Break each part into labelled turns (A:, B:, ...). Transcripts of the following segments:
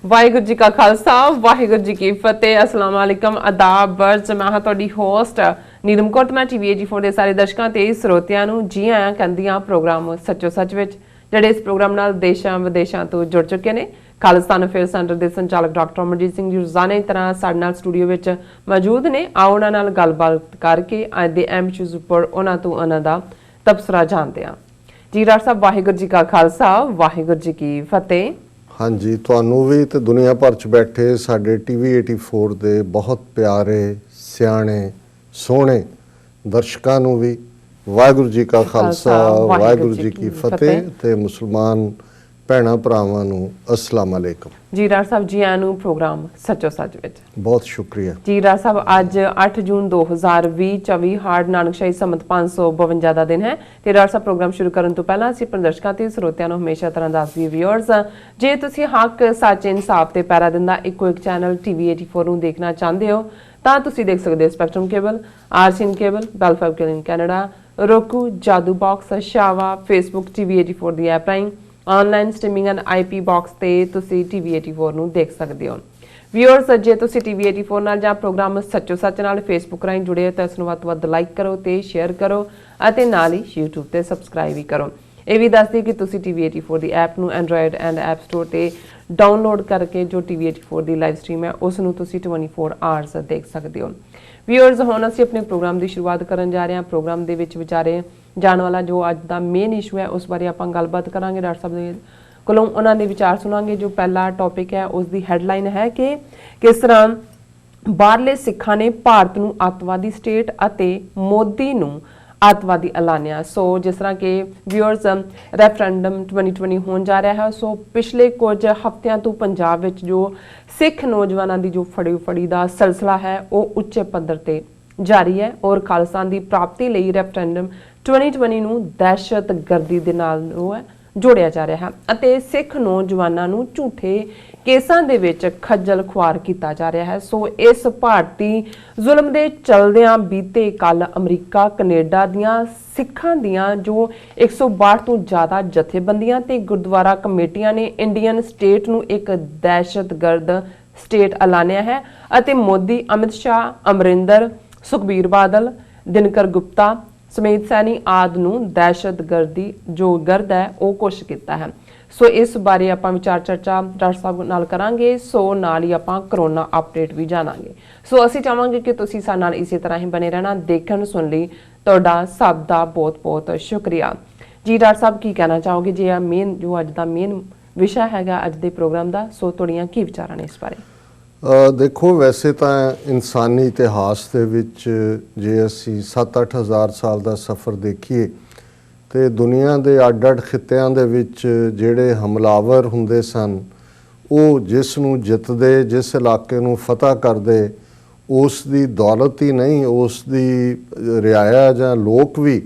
A: वाहिगुरू जी का खालसा वाहिगुरू जी की फतेह। अस्सलाम वालेकुम आदाब बर्ज मैं हाँ तुहाडी होस्ट नीलम कौर। मैं TV84 ਦੇ ਸਾਰੇ ਦਰਸ਼ਕਾਂ ਤੇ ਸਰੋਤਿਆਂ ਨੂੰ ਜੀ ਆਇਆਂ ਕਹਿੰਦੀਆਂ ਪ੍ਰੋਗਰਾਮ ਸੱਚੋ ਸੱਚ ਵਿੱਚ ਜਿਹੜੇ ਇਸ ਪ੍ਰੋਗਰਾਮ ਨਾਲ ਦੇਸ਼ਾਂ ਵਿਦੇਸ਼ਾਂ ਤੋਂ ਜੁੜ ਚੁੱਕੇ ਨੇ। ਖਾਲਿਸਤਾਨ ਅਫੇਅਰ ਸੈਂਟਰ ਦੇ ਸੰਚਾਲਕ ਡਾਕਟਰ ਅਮਰਜੀਤ ਸਿੰਘ ਜੀ ਰੋਜ਼ਾਨਾ ਦੀ ਤਰ੍ਹਾਂ ਸਾਡੇ ਨਾਲ ਸਟੂਡੀਓ ਵਿੱਚ ਮੌਜੂਦ ਨੇ। ਆਓ ਉਹਨਾਂ ਨਾਲ ਗੱਲਬਾਤ ਕਰਕੇ ਅੱਜ ਦੇ ਅਹਿਮ ਇਸ਼ੂਜ਼ ਉੱਪਰ ਉਹਨਾਂ ਤੋਂ ਉਹਨਾਂ ਦਾ ਤਬਸਰਾ ਜਾਣਦੇ ਹਾਂ। ਜੀ ਡਾਕਟਰ ਸਾਹਿਬ ਵਾਹਿਗੁਰੂ ਜੀ ਕਾ ਖਾਲਸਾ ਵਾਹਿਗੁਰੂ ਜੀ ਕੀ ਫਤਿਹ।
B: हाँ जी, ਤੁਹਾਨੂੰ ਵੀ ਤੇ ਦੁਨੀਆ ਭਰ ਚ ਬੈਠੇ ਸਾਡੇ TV84 ਦੇ ਬਹੁਤ ਪਿਆਰੇ ਸਿਆਣੇ ਸੋਹਣੇ ਦਰਸ਼ਕਾਂ ਨੂੰ ਵੀ ਵਾਹਿਗੁਰੂ ਜੀ ਕਾ ਖਾਲਸਾ ਵਾਹਿਗੁਰੂ ਜੀ ਕੀ ਫਤਿਹ ਤੇ ਮੁਸਲਮਾਨ ਭੈਣਾਂ ਭਰਾਵਾਂ ਨੂੰ अस्सलाम वालेकुम।
A: जी डॉक्टर साहब जी आनू प्रोग्राम सचो सच विच
B: बहुत शुक्रिया
A: जी। डॉक्टर साहब अज 8 जून 2020 हार्ड नानकशाही संमत 552 ਦਾ ਦਿਨ ਹੈ ਤੇ ਡਾਕਟਰ ਸਾਹਿਬ ਪ੍ਰੋਗਰਾਮ ਸ਼ੁਰੂ ਕਰਨ ਤੋਂ ਪਹਿਲਾਂ ਅਸੀਂ ਪ੍ਰਦਰਸ਼ਕਾਂ ਤੇ ਸਰੋਤਿਆਂ ਨੂੰ ਹਮੇਸ਼ਾ ਤਰ੍ਹਾਂ ਦੱਸਦੀ ਵਿਊਅਰਸ ਜੇ ਤੁਸੀਂ ਹੱਕ ਸੱਚ ਇਨਸਾਫ ਤੇ ਪੈਰਾ ਦਿੰਦਾ ਇੱਕੋ ਇੱਕ ਚੈਨਲ TV84 ਨੂੰ ਦੇਖਣਾ ਚਾਹੁੰਦੇ ਹੋ ਤਾਂ ਤੁਸੀਂ ਦੇਖ ਸਕਦੇ ਹੋ spectrum cable, RCN cable, Bell Fibe cable Canada, roku, Jadoo box, ਸ਼ਾਵਾ, ਫੇਸਬੁੱਕ TV84 ਦੀ ਐਪ ਰਾਹੀਂ online streaming and IP box ਤੇ ਤੁਸੀਂ TV84 ਨੂੰ ਦੇਖ ਸਕਦੇ ਹੋ। ਵਿਊਅਰਸ ਜੇ ਤੁਸੀਂ TV84 ਨਾਲ ਜਾਂ ਪ੍ਰੋਗਰਾਮ ਸੱਚੋ ਸੱਚ ਨਾਲ ਫੇਸਬੁੱਕ ਰਾਹੀਂ ਜੁੜੇ ਹੋ ਤਾਂ ਇਸ ਨੂੰ ਵੱਧ ਤੋਂ ਵੱਧ ਲਾਈਕ ਕਰੋ ਤੇ ਸ਼ੇਅਰ ਕਰੋ ਅਤੇ ਨਾਲ ਹੀ YouTube ਤੇ ਸਬਸਕ੍ਰਾਈਬ ਵੀ ਕਰੋ। ਇਹ ਵੀ ਦੱਸ ਦਿਓ ਕਿ ਤੁਸੀਂ TV84 ਦੀ ਐਪ ਨੂੰ Android ਐਂਡ ਐਪ ਸਟੋਰ ਤੇ ਡਾਊਨਲੋਡ ਕਰਕੇ ਜੋ TV84 ਦੀ ਲਾਈਵ ਸਟ੍ਰੀਮ ਹੈ ਉਸ ਨੂੰ ਤੁਸੀਂ 24 ਆਵਰਸ ਦੇਖ ਸਕਦੇ ਹੋ। ਵਿਊਅਰਸ ਹੁਣ ਅਸੀਂ ਆਪਣੇ ਪ੍ਰੋਗਰਾਮ ਦੀ ਸ਼ੁਰੂਆਤ ਕਰਨ ਜਾ ਰਹੇ ਹਾਂ। ਪ੍ਰੋਗਰਾਮ ਦੇ ਵਿੱਚ ਵਿਚਾਰੇ ਜਾਣ ਵਾਲਾ ਜੋ ਅੱਜ ਦਾ ਮੇਨ ਇਸ਼ੂ ਹੈ ਉਸ ਬਾਰੇ ਆਪਾਂ ਗੱਲਬਾਤ ਕਰਾਂਗੇ। ਡਾਕਟਰ ਸਾਹਿਬ ਦੇ ਕੋਲੋਂ ਉਹਨਾਂ ਦੇ ਵਿਚਾਰ ਸੁਣਾਂਗੇ। ਜੋ ਪਹਿਲਾ ਟੌਪਿਕ ਹੈ ਉਸ ਦੀ ਹੈਡਲਾਈਨ ਹੈ ਕਿ ਕਿਸ ਤਰ੍ਹਾਂ ਬਾਹਰਲੇ ਸਿੱਖਾਂ ਨੇ ਭਾਰਤ ਨੂੰ ਅੱਤਵਾਦੀ ਸਟੇਟ ਅਤੇ ਮੋਦੀ ਨੂੰ ਅੱਤਵਾਦੀ ਐਲਾਨਿਆ। ਸੋ ਜਿਸ ਤਰ੍ਹਾਂ ਕਿ ਵਿਊਅਰਸ ਰੈਫਰੈਂਡਮ 2020 ਹੋਣ ਜਾ ਰਿਹਾ ਹੈ ਸੋ ਪਿਛਲੇ ਕੁਝ ਹਫ਼ਤਿਆਂ ਤੋਂ ਪੰਜਾਬ ਵਿੱਚ ਜੋ ਸਿੱਖ ਨੌਜਵਾਨਾਂ ਦੀ ਜੋ ਫੜੀ ਦਾ ਸਿਲਸਿਲਾ ਹੈ ਉਹ ਉੱਚੇ ਪੱਧਰ ਤੇ ਜਾਰੀ ਹੈ ਔਰ ਖਾਲਿਸਤਾਨ ਦੀ ਪ੍ਰਾਪਤੀ ਲਈ ਰੈਫਰੈਂਡਮ 2020 ਨੂੰ ਦਹਿਸ਼ਤਗਰਦੀ ਦੇ ਨਾਲ ਜੋੜਿਆ ਜਾ ਰਿਹਾ ਹੈ ਅਤੇ ਸਿੱਖ ਨੌਜਵਾਨਾਂ ਨੂੰ ਝੂਠੇ ਕੇਸਾਂ ਦੇ ਵਿੱਚ ਖੱਜਲ ਖੁਆਰ ਕੀਤਾ ਜਾ ਰਿਹਾ ਹੈ। ਸੋ ਇਸ ਭਾਰਤੀ ਜ਼ੁਲਮ ਦੇ ਚਲਦਿਆਂ ਬੀਤੇ ਕੱਲ ਅਮਰੀਕਾ ਕੈਨੇਡਾ ਦੀਆਂ ਸਿੱਖਾਂ ਦੀਆਂ ਜੋ 162 ਤੋਂ ਜ਼ਿਆਦਾ ਜਥੇਬੰਦੀਆਂ ਤੇ ਗੁਰਦੁਆਰਾ ਕਮੇਟੀਆਂ ਨੇ ਇੰਡੀਅਨ ਸਟੇਟ ਨੂੰ ਇੱਕ ਦਹਿਸ਼ਤਗਰਦ ਸਟੇਟ ਐਲਾਨਿਆ ਹੈ ਅਤੇ ਮੋਦੀ, ਅਮਿਤ ਸ਼ਾਹ, ਅਮਰਿੰਦਰ, ਸੁਖਬੀਰ ਬਾਦਲ, ਦਿਨਕਰ ਗੁਪਤਾ ਸਮੇਤ ਸੈਣੀ ਆਦਿ ਨੂੰ ਦਹਿਸ਼ਤਗਰਦੀ ਜੋ ਗਰਦ ਹੈ ਉਹ ਘੋਸ਼ਿਤ ਕੀਤਾ ਹੈ। ਸੋ ਇਸ ਬਾਰੇ ਆਪਾਂ ਵਿਚਾਰ ਚਰਚਾ ਡਾਕਟਰ ਸਾਹਿਬ ਨਾਲ ਕਰਾਂਗੇ। ਸੋ ਨਾਲ ਹੀ ਆਪਾਂ ਕਰੋਨਾ ਅਪਡੇਟ ਵੀ ਜਾਣਾਂਗੇ। ਸੋ ਅਸੀਂ ਚਾਹਾਂਗੇ ਕਿ ਤੁਸੀਂ ਸਾਡੇ ਨਾਲ ਇਸੇ ਤਰ੍ਹਾਂ ਹੀ ਬਣੇ ਰਹਿਣਾ। ਦੇਖਣ ਸੁਣ ਲਈ ਤੁਹਾਡਾ ਸਭ ਦਾ ਬਹੁਤ ਬਹੁਤ ਸ਼ੁਕਰੀਆ। ਜੀ ਡਾਕਟਰ ਸਾਹਿਬ ਕੀ ਕਹਿਣਾ ਚਾਹੋਗੇ ਜੇ ਆ ਮੇਨ ਜੋ ਅੱਜ ਦਾ ਮੇਨ ਵਿਸ਼ਾ ਹੈਗਾ ਅੱਜ ਦੇ ਪ੍ਰੋਗਰਾਮ ਦਾ ਸੋ ਤੁਹਾਡੀਆਂ ਕੀ ਵਿਚਾਰਾਂ ਨੇ ਇਸ ਬਾਰੇ?
B: ਦੇਖੋ ਵੈਸੇ ਤਾਂ ਇਨਸਾਨੀ ਇਤਿਹਾਸ ਦੇ ਵਿੱਚ ਜੇ ਅਸੀਂ 7-8 ਹਜ਼ਾਰ ਸਾਲ ਦਾ ਸਫ਼ਰ ਦੇਖੀਏ ਤੇ ਦੁਨੀਆ ਦੇ ਅੱਡ-ਅੱਡ ਖਿੱਤਿਆਂ ਦੇ ਵਿੱਚ ਜਿਹੜੇ ਹਮਲਾਵਰ ਹੁੰਦੇ ਸਨ ਉਹ ਜਿਸ ਨੂੰ ਜਿੱਤਦੇ, ਜਿਸ ਇਲਾਕੇ ਨੂੰ ਫਤਹ ਕਰਦੇ ਉਸ ਦੀ ਦੌਲਤ ਹੀ ਨਹੀਂ ਉਸ ਦੀ ਰਿਆਇਆ ਜਾਂ ਲੋਕ ਵੀ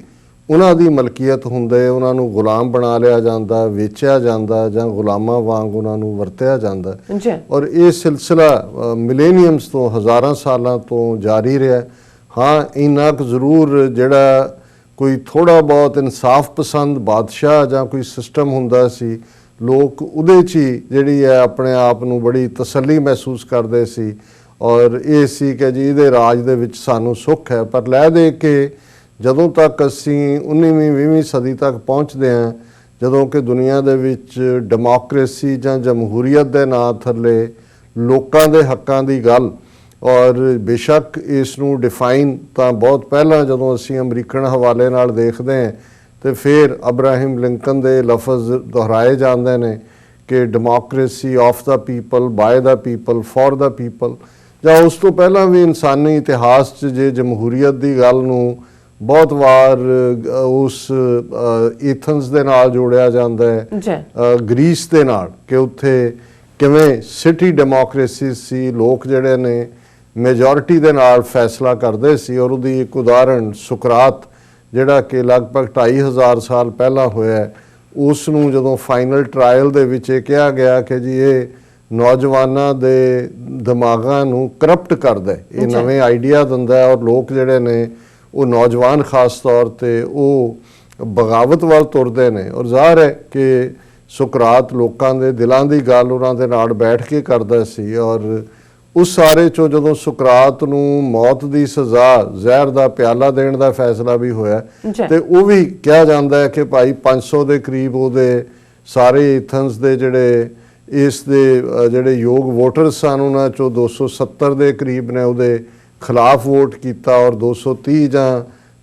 B: ਉਹਨਾਂ ਦੀ ਮਲਕੀਅਤ ਹੁੰਦੇ, ਉਹਨਾਂ ਨੂੰ ਗੁਲਾਮ ਬਣਾ ਲਿਆ ਜਾਂਦਾ, ਵੇਚਿਆ ਜਾਂਦਾ ਜਾਂ ਗੁਲਾਮਾਂ ਵਾਂਗ ਉਹਨਾਂ ਨੂੰ ਵਰਤਿਆ ਜਾਂਦਾ ਔਰ ਇਹ ਸਿਲਸਿਲਾ ਮਿਲੇਨੀਅਮਸ ਤੋਂ ਹਜ਼ਾਰਾਂ ਸਾਲਾਂ ਤੋਂ ਜਾਰੀ ਰਿਹਾ। ਹਾਂ ਇੰਨਾ ਕੁ ਜ਼ਰੂਰ ਜਿਹੜਾ ਕੋਈ ਥੋੜ੍ਹਾ ਬਹੁਤ ਇਨਸਾਫ ਪਸੰਦ ਬਾਦਸ਼ਾਹ ਜਾਂ ਕੋਈ ਸਿਸਟਮ ਹੁੰਦਾ ਸੀ ਲੋਕ ਉਹਦੇ 'ਚ ਹੀ ਜਿਹੜੀ ਹੈ ਆਪਣੇ ਆਪ ਨੂੰ ਬੜੀ ਤਸੱਲੀ ਮਹਿਸੂਸ ਕਰਦੇ ਸੀ ਔਰ ਇਹ ਸੀ ਕਿ ਜੀ ਇਹਦੇ ਰਾਜ ਦੇ ਵਿੱਚ ਸਾਨੂੰ ਸੁੱਖ ਹੈ। ਪਰ ਲੈ ਦੇ ਕੇ ਜਦੋਂ ਤੱਕ ਅਸੀਂ 19ਵੀਂ 20ਵੀਂ ਸਦੀ ਤੱਕ ਪਹੁੰਚਦੇ ਹਾਂ ਜਦੋਂ ਕਿ ਦੁਨੀਆ ਦੇ ਵਿੱਚ ਡੈਮੋਕ੍ਰੇਸੀ ਜਾਂ ਜਮਹੂਰੀਅਤ ਦੇ ਨਾਂ ਥੱਲੇ ਲੋਕਾਂ ਦੇ ਹੱਕਾਂ ਦੀ ਗੱਲ ਔਰ ਬੇਸ਼ੱਕ ਇਸ ਨੂੰ ਡਿਫਾਈਨ ਤਾਂ ਬਹੁਤ ਪਹਿਲਾਂ ਜਦੋਂ ਅਸੀਂ ਅਮਰੀਕਨ ਹਵਾਲੇ ਨਾਲ ਦੇਖਦੇ ਹਾਂ ਤੇ ਫਿਰ ਅਬਰਾਹਿਮ ਲਿੰਕਨ ਦੇ ਲਫ਼ਜ਼ ਦੁਹਰਾਏ ਜਾਂਦੇ ਨੇ ਕਿ democracy of the people, by the people, for the people ਜਾਂ ਉਸ ਤੋਂ ਪਹਿਲਾਂ ਵੀ ਇਨਸਾਨੀ ਇਤਿਹਾਸ 'ਚ ਜੇ ਜਮਹੂਰੀਅਤ ਦੀ ਗੱਲ ਨੂੰ ਬਹੁਤ ਵਾਰ ਉਸ ਏਥਨਸ ਦੇ ਨਾਲ ਜੋੜਿਆ ਜਾਂਦਾ ਹੈ ਗ੍ਰੀਸ ਦੇ ਨਾਲ ਕਿ ਉੱਥੇ ਕਿਵੇਂ ਸਿਟੀ ਡੈਮੋਕ੍ਰੇਸੀ ਸੀ, ਲੋਕ ਜਿਹੜੇ ਨੇ ਮੈਜੋਰਿਟੀ ਦੇ ਨਾਲ ਫੈਸਲਾ ਕਰਦੇ ਸੀ ਔਰ ਉਹਦੀ ਇੱਕ ਉਦਾਹਰਣ ਸੁਕਰਾਤ ਜਿਹੜਾ ਕਿ ਲਗਭਗ 2500 ਸਾਲ ਪਹਿਲਾਂ ਹੋਇਆ ਉਸ ਨੂੰ ਜਦੋਂ ਫਾਈਨਲ ਟਰਾਇਲ ਦੇ ਵਿੱਚ ਇਹ ਕਿਹਾ ਗਿਆ ਕਿ ਜੀ ਇਹ ਨੌਜਵਾਨਾਂ ਦੇ ਦਿਮਾਗਾਂ ਨੂੰ ਕਰਪਟ ਕਰਦਾ, ਇਹ ਨਵੇਂ ਆਈਡੀਆ ਦਿੰਦਾ ਔਰ ਲੋਕ ਜਿਹੜੇ ਨੇ ਉਹ ਨੌਜਵਾਨ ਖਾਸ ਤੌਰ ਤੇ ਉਹ ਬਗਾਵਤ ਵੱਲ ਤੁਰਦੇ ਨੇ ਔਰ ਜ਼ਾਹਰ ਹੈ ਕਿ ਸੁਕਰਾਤ ਲੋਕਾਂ ਦੇ ਦਿਲਾਂ ਦੀ ਗੱਲ ਉਹਨਾਂ ਦੇ ਨਾਲ ਬੈਠ ਕੇ ਕਰਦਾ ਸੀ। ਔਰ ਉਸ ਸਾਰੇ ਚੋਂ ਜਦੋਂ ਸੁਕਰਾਤ ਨੂੰ ਮੌਤ ਦੀ ਸਜ਼ਾ ਜ਼ਹਿਰ ਦਾ ਪਿਆਲਾ ਦੇਣ ਦਾ ਫੈਸਲਾ ਵੀ ਹੋਇਆ ਤੇ ਉਹ ਵੀ ਕਿਹਾ ਜਾਂਦਾ ਹੈ ਕਿ ਭਾਈ 500 ਦੇ ਕਰੀਬ ਉਹਦੇ ਸਾਰੇ ਏਥਨਸ ਦੇ ਜਿਹੜੇ ਇਸ ਦੇ ਜਿਹੜੇ ਯੋਗ ਵੋਟਰਸ ਸਨ ਉਹਨਾਂ ਚੋਂ 270 ਦੇ ਕਰੀਬ ਨੇ ਉਹਦੇ ਖਿਲਾਫ ਵੋਟ ਕੀਤਾ ਔਰ 230 ਜਾਂ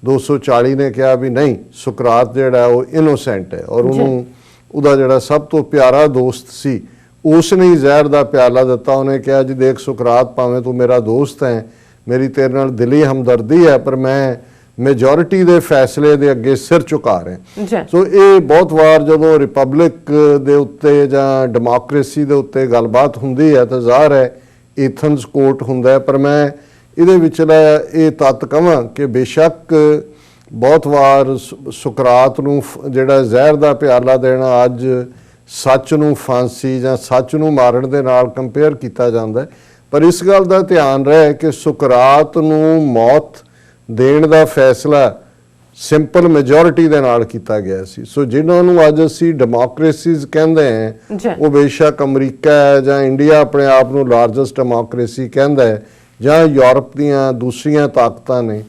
B: 240 ਨੇ ਕਿਹਾ ਵੀ ਨਹੀਂ ਸੁਕਰਾਤ ਜਿਹੜਾ ਉਹ ਇਨੋਸੈਂਟ ਹੈ ਔਰ ਉਹਨੂੰ ਉਹਦਾ ਜਿਹੜਾ ਸਭ ਤੋਂ ਪਿਆਰਾ ਦੋਸਤ ਸੀ ਉਸ ਨੇ ਹੀ ਜ਼ਹਿਰ ਦਾ ਪਿਆਲਾ ਦਿੱਤਾ। ਉਹਨੇ ਕਿਹਾ ਜੀ ਦੇਖ ਸੁਕਰਾਤ ਭਾਵੇਂ ਤੂੰ ਮੇਰਾ ਦੋਸਤ ਹੈ, ਮੇਰੀ ਤੇਰੇ ਨਾਲ ਦਿਲੀ ਹਮਦਰਦੀ ਹੈ, ਪਰ ਮੈਂ ਮੈਜੋਰਿਟੀ ਦੇ ਫੈਸਲੇ ਦੇ ਅੱਗੇ ਸਿਰ ਝੁਕਾ ਰਿਹਾ। ਸੋ ਇਹ ਬਹੁਤ ਵਾਰ ਜਦੋਂ ਰਿਪਬਲਿਕ ਦੇ ਉੱਤੇ ਜਾਂ ਡੈਮੋਕ੍ਰੇਸੀ ਦੇ ਉੱਤੇ ਗੱਲਬਾਤ ਹੁੰਦੀ ਹੈ ਤਾਂ ਜ਼ਾਹਰ ਹੈ ਏਥਨਸ ਕੋਰਟ ਹੁੰਦਾ ਹੈ, ਪਰ ਮੈਂ ਇਹਦੇ ਵਿਚਲਾ ਇਹ ਤੱਤ ਕਹਾਂ ਕਿ ਬੇਸ਼ੱਕ ਬਹੁਤ ਵਾਰ ਸੁਕਰਾਤ ਨੂੰ ਜਿਹੜਾ ਜ਼ਹਿਰ ਦਾ ਪਿਆਲਾ ਦੇਣਾ ਅੱਜ ਸੱਚ ਨੂੰ ਫਾਂਸੀ ਜਾਂ ਸੱਚ ਨੂੰ ਮਾਰਨ ਦੇ ਨਾਲ ਕੰਪੇਅਰ ਕੀਤਾ ਜਾਂਦਾ ਹੈ, ਪਰ ਇਸ ਗੱਲ ਦਾ ਧਿਆਨ ਰਹੇ ਕਿ ਸੁਕਰਾਤ ਨੂੰ ਮੌਤ ਦੇਣ ਦਾ ਫੈਸਲਾ ਸਿੰਪਲ ਮੈਜੋਰਿਟੀ ਦੇ ਨਾਲ ਕੀਤਾ ਗਿਆ ਸੀ। ਸੋ ਜਿਨ੍ਹਾਂ ਨੂੰ ਅੱਜ ਅਸੀਂ ਡੈਮੋਕ੍ਰੇਸੀਜ਼ ਕਹਿੰਦੇ ਹਾਂ ਉਹ ਬੇਸ਼ੱਕ ਅਮਰੀਕਾ ਹੈ ਜਾਂ ਇੰਡੀਆ ਆਪਣੇ ਆਪ ਨੂੰ ਲਾਰਜੈਸਟ ਡੈਮੋਕ੍ਰੇਸੀ ਕਹਿੰਦਾ ਹੈ ਜਾਂ ਯੂਰਪ ਦੀਆਂ ਦੂਸਰੀਆਂ ਤਾਕਤਾਂ ਨੇ,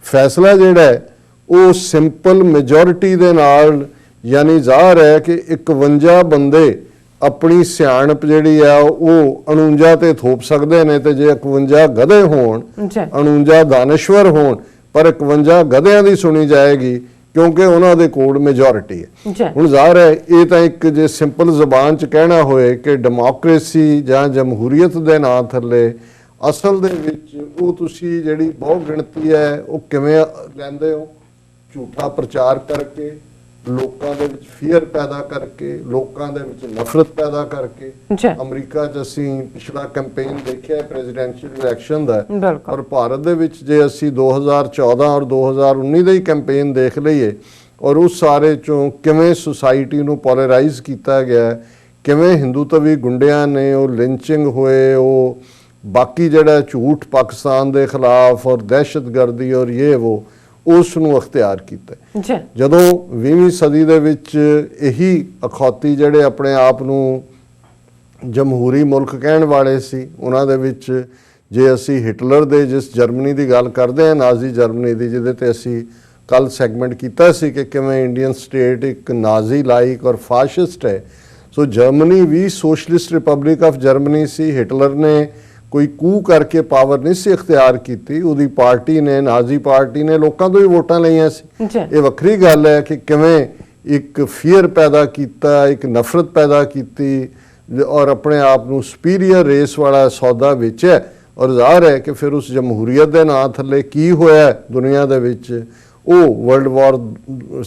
B: ਫੈਸਲਾ ਜਿਹੜਾ ਹੈ ਉਹ ਸਿੰਪਲ ਮੈਜੋਰਿਟੀ ਦੇ ਨਾਲ ਯਾਨੀ ਜ਼ਾਹਰ ਹੈ ਕਿ 51 ਬੰਦੇ ਆਪਣੀ ਸਿਆਣਪ ਜਿਹੜੀ ਆ ਉਹ 49 ਤੇ ਥੋਪ ਸਕਦੇ ਨੇ ਤੇ ਜੇ 51 ਗਧੇ ਹੋਣ 49 ਦਾਨਸ਼ਵਰ ਹੋਣ ਪਰ 51 ਗਧਿਆਂ ਦੀ ਸੁਣੀ ਜਾਏਗੀ ਕਿਉਂਕਿ ਉਹਨਾਂ ਦੇ ਕੋਲ ਮੈਜੋਰਿਟੀ ਹੈ। ਹੁਣ ਜ਼ਾਹਰ ਹੈ ਇਹ ਤਾਂ ਇੱਕ ਜੇ ਸਿੰਪਲ ਜ਼ਬਾਨ ਚ ਕਹਿਣਾ ਹੋਏ ਕਿ ਡੈਮੋਕ੍ਰੇਸੀ ਜਾਂ ਜਮਹੂਰੀਅਤ ਦੇ ਨਾਂ ਥੱਲੇ ਅਸਲ ਦੇ ਵਿੱਚ ਉਹ ਤੁਸੀਂ ਜਿਹੜੀ ਬਹੁ ਗਿਣਤੀ ਹੈ ਉਹ ਕਿਵੇਂ ਲੈਂਦੇ ਹੋ? ਝੂਠਾ ਪ੍ਰਚਾਰ ਕਰਕੇ, ਲੋਕਾਂ ਦੇ ਵਿੱਚ ਫੀਅਰ ਪੈਦਾ ਕਰਕੇ, ਲੋਕਾਂ ਦੇ ਵਿੱਚ ਨਫ਼ਰਤ ਪੈਦਾ ਕਰਕੇ। ਅਮਰੀਕਾ 'ਚ ਅਸੀਂ ਪਿਛਲਾ ਕੈਂਪੇਨ ਦੇਖਿਆ ਪ੍ਰੈਜ਼ੀਡੈਂਸ਼ੀਅਲ ਇਲੈਕਸ਼ਨ ਦਾ, ਔਰ ਭਾਰਤ ਦੇ ਵਿੱਚ ਜੇ ਅਸੀਂ 2014 ਔਰ 2019 ਦਾ ਹੀ ਕੈਂਪੇਨ ਦੇਖ ਲਈਏ ਔਰ ਉਸ ਸਾਰੇ ਚੋਂ ਕਿਵੇਂ ਸੁਸਾਇਟੀ ਨੂੰ ਪੋਲਰਾਈਜ਼ ਕੀਤਾ ਗਿਆ, ਕਿਵੇਂ ਹਿੰਦੂਤਵੀ ਗੁੰਡਿਆਂ ਨੇ ਉਹ ਲਿੰਚਿੰਗ ਹੋਏ, ਉਹ ਬਾਕੀ ਜਿਹੜਾ ਝੂਠ ਪਾਕਿਸਤਾਨ ਦੇ ਖਿਲਾਫ ਔਰ ਦਹਿਸ਼ਤਗਰਦੀ ਔਰ ਇਹ ਉਹ ਉਸ ਨੂੰ ਅਖਤਿਆਰ ਕੀਤਾ। ਜਦੋਂ 20ਵੀਂ ਸਦੀ ਦੇ ਵਿੱਚ ਇਹੀ ਅਖੌਤੀ ਜਿਹੜੇ ਆਪਣੇ ਆਪ ਨੂੰ ਜਮਹੂਰੀ ਮੁਲਕ ਕਹਿਣ ਵਾਲੇ ਸੀ ਉਹਨਾਂ ਦੇ ਵਿੱਚ ਜੇ ਅਸੀਂ ਹਿਟਲਰ ਦੇ ਜਿਸ ਜਰਮਨੀ ਦੀ ਗੱਲ ਕਰਦੇ ਹਾਂ ਨਾਜ਼ੀ ਜਰਮਨੀ ਦੀ, ਜਿਹਦੇ ਤੇ ਅਸੀਂ ਕੱਲ ਸੈਗਮੈਂਟ ਕੀਤਾ ਸੀ ਕਿ ਕਿਵੇਂ ਇੰਡੀਅਨ ਸਟੇਟ ਇੱਕ ਨਾਜ਼ੀ ਲਾਈਕ ਔਰ ਫਾਸ਼ਿਸਟ ਹੈ। ਸੋ ਜਰਮਨੀ ਵੀ ਸੋਸ਼ਲਿਸਟ ਰਿਪਬਲਿਕ ਆਫ ਜਰਮਨੀ ਸੀ। ਹਿਟਲਰ ਨੇ ਕੋਈ ਕੂ ਕਰਕੇ ਪਾਵਰ ਨਹੀਂ ਸੀ ਅਖਤਿਆਰ ਕੀਤੀ, ਉਹਦੀ ਪਾਰਟੀ ਨੇ ਨਾਜ਼ੀ ਪਾਰਟੀ ਨੇ ਲੋਕਾਂ ਤੋਂ ਹੀ ਵੋਟਾਂ ਲਈਆਂ ਸੀ। ਇਹ ਵੱਖਰੀ ਗੱਲ ਹੈ ਕਿ ਕਿਵੇਂ ਇੱਕ ਫੀਅਰ ਪੈਦਾ ਕੀਤਾ, ਇੱਕ ਨਫ਼ਰਤ ਪੈਦਾ ਕੀਤੀ ਔਰ ਆਪਣੇ ਆਪ ਨੂੰ ਸੁਪੀਰੀਅਰ ਰੇਸ ਵਾਲਾ ਸੌਦਾ ਵੇਚਿਆ। ਔਰ ਜ਼ਾਹਰ ਹੈ ਕਿ ਫਿਰ ਉਸ ਜਮਹੂਰੀਅਤ ਦੇ ਨਾਂ ਥੱਲੇ ਕੀ ਹੋਇਆ ਦੁਨੀਆ ਦੇ ਵਿੱਚ, ਉਹ ਵਰਲਡ ਵਾਰ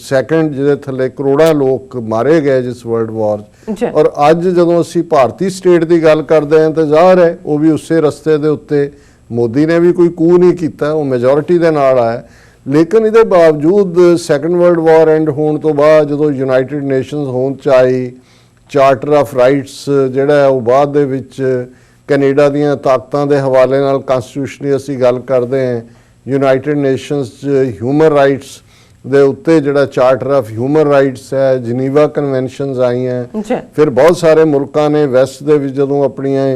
B: ਸੈਕੰਡ ਜਿਹਦੇ ਥੱਲੇ ਕਰੋੜਾਂ ਲੋਕ ਮਾਰੇ ਗਏ ਜਿਸ ਵਰਲਡ ਵਾਰ। ਔਰ ਅੱਜ ਜਦੋਂ ਅਸੀਂ ਭਾਰਤੀ ਸਟੇਟ ਦੀ ਗੱਲ ਕਰਦੇ ਹਾਂ ਤਾਂ ਜ਼ਾਹਰ ਹੈ ਉਹ ਵੀ ਉਸੇ ਰਸਤੇ ਦੇ ਉੱਤੇ, ਮੋਦੀ ਨੇ ਵੀ ਕੋਈ ਕੂ ਨਹੀਂ ਕੀਤਾ, ਉਹ ਮੈਜੋਰਿਟੀ ਦੇ ਨਾਲ ਆਇਆ। ਲੇਕਿਨ ਇਹਦੇ ਬਾਵਜੂਦ ਸੈਕੰਡ ਵਰਲਡ ਵਾਰ ਐਂਡ ਹੋਣ ਤੋਂ ਬਾਅਦ ਜਦੋਂ ਯੂਨਾਈਟਿਡ ਨੇਸ਼ਨਸ ਹੋਂਦ ਚ ਆਈ, ਚਾਰਟਰ ਆਫ ਰਾਈਟਸ ਜਿਹੜਾ ਹੈ ਉਹ ਬਾਅਦ ਦੇ ਵਿੱਚ ਕੈਨੇਡਾ ਦੀਆਂ ਤਾਕਤਾਂ ਦੇ ਹਵਾਲੇ ਨਾਲ ਕਨਸਟੀਟਿਊਸ਼ਨ ਦੀ ਅਸੀਂ ਗੱਲ ਕਰਦੇ ਹਾਂ, ਯੂਨਾਈਟਿਡ ਨੇਸ਼ਨਸ 'ਚ ਹਿਊਮਨ ਰਾਈਟਸ ਦੇ ਉੱਤੇ ਜਿਹੜਾ ਚਾਰਟਰ ਆਫ ਹਿਊਮਨ ਰਾਈਟਸ ਹੈ, ਜਨੀਵਾ ਕਨਵੈਨਸ਼ਨਸ ਆਈਆਂ। ਫਿਰ ਬਹੁਤ ਸਾਰੇ ਮੁਲਕਾਂ ਨੇ ਵੈਸਟ ਦੇ ਵਿੱਚ ਜਦੋਂ ਆਪਣੀਆਂ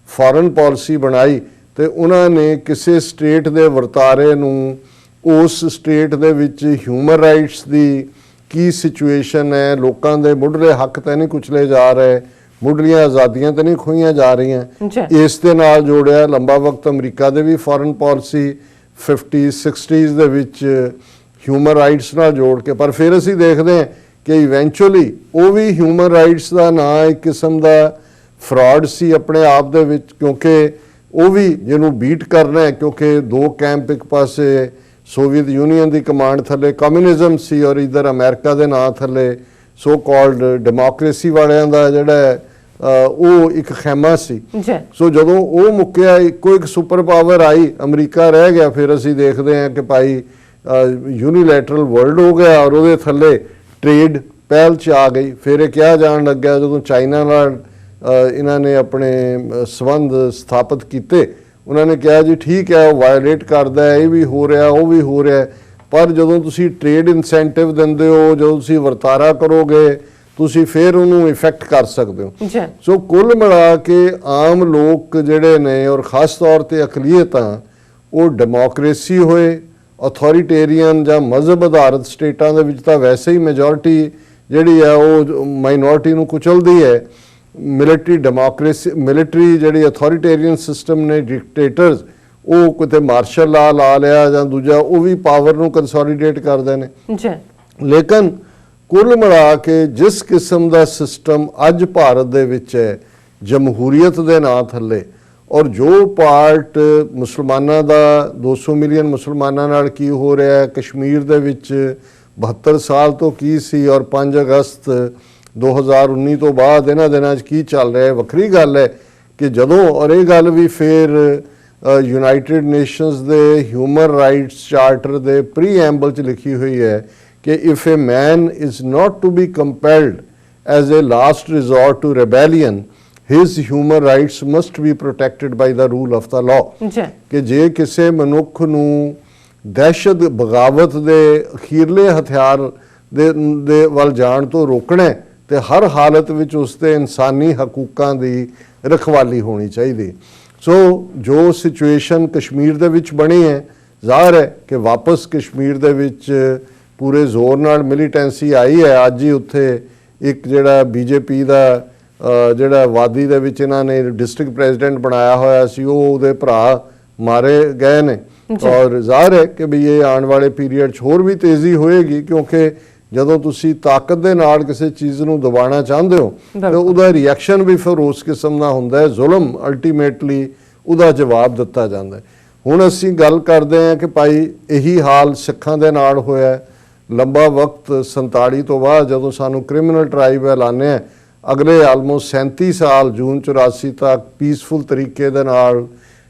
B: ਫੋਰਨ ਪਾਲਿਸੀ ਬਣਾਈ ਤੇ ਉਹਨਾਂ ਨੇ ਕਿਸੇ ਸਟੇਟ ਦੇ ਵਰਤਾਰੇ ਨੂੰ, ਉਸ ਸਟੇਟ ਦੇ ਵਿੱਚ ਹਿਊਮਨ ਰਾਈਟਸ ਦੀ ਕੀ ਸਿਚੁਏਸ਼ਨ ਹੈ, ਲੋਕਾਂ ਦੇ ਮੁੱਢਲੇ ਹੱਕ ਤਾਂ ਨਹੀਂ ਕੁਚਲੇ ਜਾ ਰਹੇ, ਮੁੱਢਲੀਆਂ ਆਜ਼ਾਦੀਆਂ ਤਾਂ ਨਹੀਂ ਖੋਹੀਆਂ ਜਾ ਰਹੀਆਂ, ਇਸ ਦੇ ਨਾਲ ਜੋੜਿਆ। ਲੰਬਾ ਵਕਤ ਅਮਰੀਕਾ ਦੇ ਵੀ ਫੋਰਨ ਪਾਲਿਸੀ 50s 60s ਦੇ ਵਿੱਚ ਹਿਊਮਨ ਰਾਈਟਸ ਨਾਲ ਜੋੜ ਕੇ, ਪਰ ਫਿਰ ਅਸੀਂ ਦੇਖਦੇ ਹਾਂ ਕਿ ਇਵੈਂਚੁਅਲੀ ਉਹ ਵੀ ਹਿਊਮਨ ਰਾਈਟਸ ਦਾ ਨਾਂ ਇੱਕ ਕਿਸਮ ਦਾ ਫਰਾਡ ਸੀ ਆਪਣੇ ਆਪ ਦੇ ਵਿੱਚ, ਕਿਉਂਕਿ ਉਹ ਵੀ ਜਿਹਨੂੰ ਬੀਟ ਕਰਨਾ ਹੈ, ਕਿਉਂਕਿ ਦੋ ਕੈਂਪ, ਇੱਕ ਪਾਸੇ ਸੋਵੀਅਤ ਯੂਨੀਅਨ ਦੀ ਕਮਾਂਡ ਥੱਲੇ ਕਮਿਊਨਿਜ਼ਮ ਸੀ ਔਰ ਇਧਰ ਅਮਰੀਕਾ ਦੇ ਨਾਂ ਥੱਲੇ ਸੋ ਕਾਲਡ ਡੈਮੋਕ੍ਰੇਸੀ ਵਾਲਿਆਂ ਦਾ ਜਿਹੜਾ ਉਹ ਇੱਕ ਖੈਮਾ ਸੀ। ਸੋ ਜਦੋਂ ਉਹ ਮੁੱਕਿਆ, ਇੱਕੋ ਇੱਕ ਸੁਪਰ ਪਾਵਰ ਆਈ, ਅਮਰੀਕਾ ਰਹਿ ਗਿਆ, ਫਿਰ ਅਸੀਂ ਦੇਖਦੇ ਹਾਂ ਕਿ ਭਾਈ ਯੂਨੀਲੈਟਰਲ ਵਰਲਡ ਹੋ ਗਿਆ ਔਰ ਉਹਦੇ ਥੱਲੇ ਟ੍ਰੇਡ ਪਹਿਲ 'ਚ ਆ ਗਈ। ਫਿਰ ਇਹ ਕਿਹਾ ਜਾਣ ਲੱਗਿਆ ਜਦੋਂ ਚਾਈਨਾ ਨਾਲ ਇਹਨਾਂ ਨੇ ਆਪਣੇ ਸੰਬੰਧ ਸਥਾਪਿਤ ਕੀਤੇ, ਉਹਨਾਂ ਨੇ ਕਿਹਾ ਜੀ ਠੀਕ ਹੈ ਉਹ ਵਾਇਓਲੇਟ ਕਰਦਾ ਹੈ, ਇਹ ਵੀ ਹੋ ਰਿਹਾ ਉਹ ਵੀ ਹੋ ਰਿਹਾ, ਪਰ ਜਦੋਂ ਤੁਸੀਂ ਟ੍ਰੇਡ ਇਨਸੈਂਟਿਵ ਦਿੰਦੇ ਹੋ, ਜਦੋਂ ਤੁਸੀਂ ਵਰਤਾਰਾ ਕਰੋਗੇ, ਤੁਸੀਂ ਫਿਰ ਉਹਨੂੰ ਇਫੈਕਟ ਕਰ ਸਕਦੇ ਹੋ।
A: ਜੀ
B: ਸੋ ਕੁੱਲ ਮਿਲਾ ਕੇ ਆਮ ਲੋਕ ਜਿਹੜੇ ਨੇ ਔਰ ਖਾਸ ਤੌਰ ਤੇ ਅਕਲੀਅਤਾਂ, ਉਹ ਡੈਮੋਕ੍ਰੇਸੀ ਹੋਏ, ਅਥੋਰੀਟੇਰੀਅਨ ਜਾਂ ਮਜ਼ਹਬ ਆਧਾਰਿਤ ਸਟੇਟਾਂ ਦੇ ਵਿੱਚ ਤਾਂ ਵੈਸੇ ਹੀ ਮੈਜੋਰਿਟੀ ਜਿਹੜੀ ਹੈ ਉਹ ਮਾਈਨੋਰਿਟੀ ਨੂੰ ਕੁਚਲਦੀ ਹੈ। ਮਿਲਟਰੀ ਜਿਹੜੀ ਅਥੋਰੀਟੇਰੀਅਨ ਸਿਸਟਮ ਨੇ, ਡਿਕਟੇਟਰਸ, ਉਹ ਕਿਤੇ ਮਾਰਸ਼ਲ ਲਾ ਲਾ ਲਿਆ ਜਾਂ ਦੂਜਾ, ਉਹ ਵੀ ਪਾਵਰ ਨੂੰ ਕੰਸੋਲੀਡੇਟ ਕਰਦੇ ਨੇ।
A: ਜੀ
B: ਲੇਕਿਨ ਕੁੱਲ ਮਿਲਾ ਕੇ ਜਿਸ ਕਿਸਮ ਦਾ ਸਿਸਟਮ ਅੱਜ ਭਾਰਤ ਦੇ ਵਿੱਚ ਹੈ, ਜਮਹੂਰੀਅਤ ਦੇ ਨਾਂ ਥੱਲੇ, ਔਰ ਜੋ ਪਾਰਟ ਮੁਸਲਮਾਨਾਂ ਦਾ 200 ਮਿਲੀਅਨ ਮੁਸਲਮਾਨਾਂ ਨਾਲ ਕੀ ਹੋ ਰਿਹਾ ਹੈ, ਕਸ਼ਮੀਰ ਦੇ ਵਿੱਚ 72 ਸਾਲ ਤੋਂ ਕੀ ਸੀ ਔਰ 5 ਅਗਸਤ 2019 ਤੋਂ ਬਾਅਦ ਇਹਨਾਂ ਦਿਨਾਂ 'ਚ ਕੀ ਚੱਲ ਰਿਹਾ ਹੈ, ਵੱਖਰੀ ਗੱਲ ਹੈ ਕਿ ਜਦੋਂ, ਔਰ ਇਹ ਗੱਲ ਵੀ ਫਿਰ ਯੂਨਾਈਟਿਡ ਨੇਸ਼ਨਸ ਦੇ ਹਿਊਮਨ ਰਾਈਟਸ ਚਾਰਟਰ ਦੇ ਪ੍ਰੀਐਂਬਲ 'ਚ ਲਿਖੀ ਹੋਈ ਹੈ ਕਿ if a man is not to be compelled as a last resort to rebellion, his human rights must be protected by the rule of the law. ਕਿ ਜੇ ਕਿਸੇ ਮਨੁੱਖ ਨੂੰ ਦਹਿਸ਼ਤ, ਬਗਾਵਤ ਦੇ ਅਖੀਰਲੇ ਹਥਿਆਰ ਦੇ ਵੱਲ ਜਾਣ ਤੋਂ ਰੋਕਣਾ ਹੈ ਤੇ ਹਰ ਹਾਲਤ ਵਿੱਚ ਉਸ ਦੇ ਇਨਸਾਨੀ ਹਕੂਕਾਂ ਦੀ ਰਖਵਾਲੀ ਹੋਣੀ ਚਾਹੀਦੀ। ਸੋ ਜੋ ਸਿਚੁਏਸ਼ਨ ਕਸ਼ਮੀਰ ਦੇ ਵਿੱਚ ਬਣੀ ਹੈ, ਜ਼ਾਹਰ ਹੈ ਕਿ ਵਾਪਸ ਕਸ਼ਮੀਰ ਦੇ ਵਿੱਚ ਪੂਰੇ ਜ਼ੋਰ ਨਾਲ ਮਿਲੀਟੈਂਸੀ ਆਈ ਹੈ। ਅੱਜ ਹੀ ਉੱਥੇ ਇੱਕ ਜਿਹੜਾ ਬੀਜੇਪੀ ਦਾ ਜਿਹੜਾ ਵਾਦੀ ਦੇ ਵਿੱਚ ਇਹਨਾਂ ਨੇ ਡਿਸਟ੍ਰਿਕਟ ਪ੍ਰੈਜ਼ੀਡੈਂਟ ਬਣਾਇਆ ਹੋਇਆ ਸੀ, ਉਹ ਉਹਦੇ ਭਰਾ ਮਾਰੇ ਗਏ ਨੇ। ਔਰ ਜ਼ਾਹਰ ਹੈ ਕਿ ਵੀ ਇਹ ਆਉਣ ਵਾਲੇ ਪੀਰੀਅਡ 'ਚ ਹੋਰ ਵੀ ਤੇਜ਼ੀ ਹੋਏਗੀ, ਕਿਉਂਕਿ ਜਦੋਂ ਤੁਸੀਂ ਤਾਕਤ ਦੇ ਨਾਲ ਕਿਸੇ ਚੀਜ਼ ਨੂੰ ਦਬਾਉਣਾ ਚਾਹੁੰਦੇ ਹੋ ਤਾਂ ਉਹਦਾ ਰਿਐਕਸ਼ਨ ਵੀ ਫਿਰ ਉਸ ਕਿਸਮ ਦਾ ਹੁੰਦਾ ਹੈ। ਜ਼ੁਲਮ ਅਲਟੀਮੇਟਲੀ ਉਹਦਾ ਜਵਾਬ ਦਿੱਤਾ ਜਾਂਦਾ ਹੈ। ਹੁਣ ਅਸੀਂ ਗੱਲ ਕਰਦੇ ਹਾਂ ਕਿ ਭਾਈ ਇਹੀ ਹਾਲ ਸਿੱਖਾਂ ਦੇ ਨਾਲ ਹੋਇਆ। ਲੰਬਾ ਵਕਤ 47 ਤੋਂ ਬਾਅਦ ਜਦੋਂ ਸਾਨੂੰ ਕ੍ਰਿਮੀਨਲ ਟ੍ਰਾਈਬ ਐਲਾਨਿਆ, ਅਗਲੇ ਆਲਮੋਸਟ 37 ਸਾਲ ਜੂਨ 84 ਤੱਕ ਪੀਸਫੁਲ ਤਰੀਕੇ ਦੇ ਨਾਲ,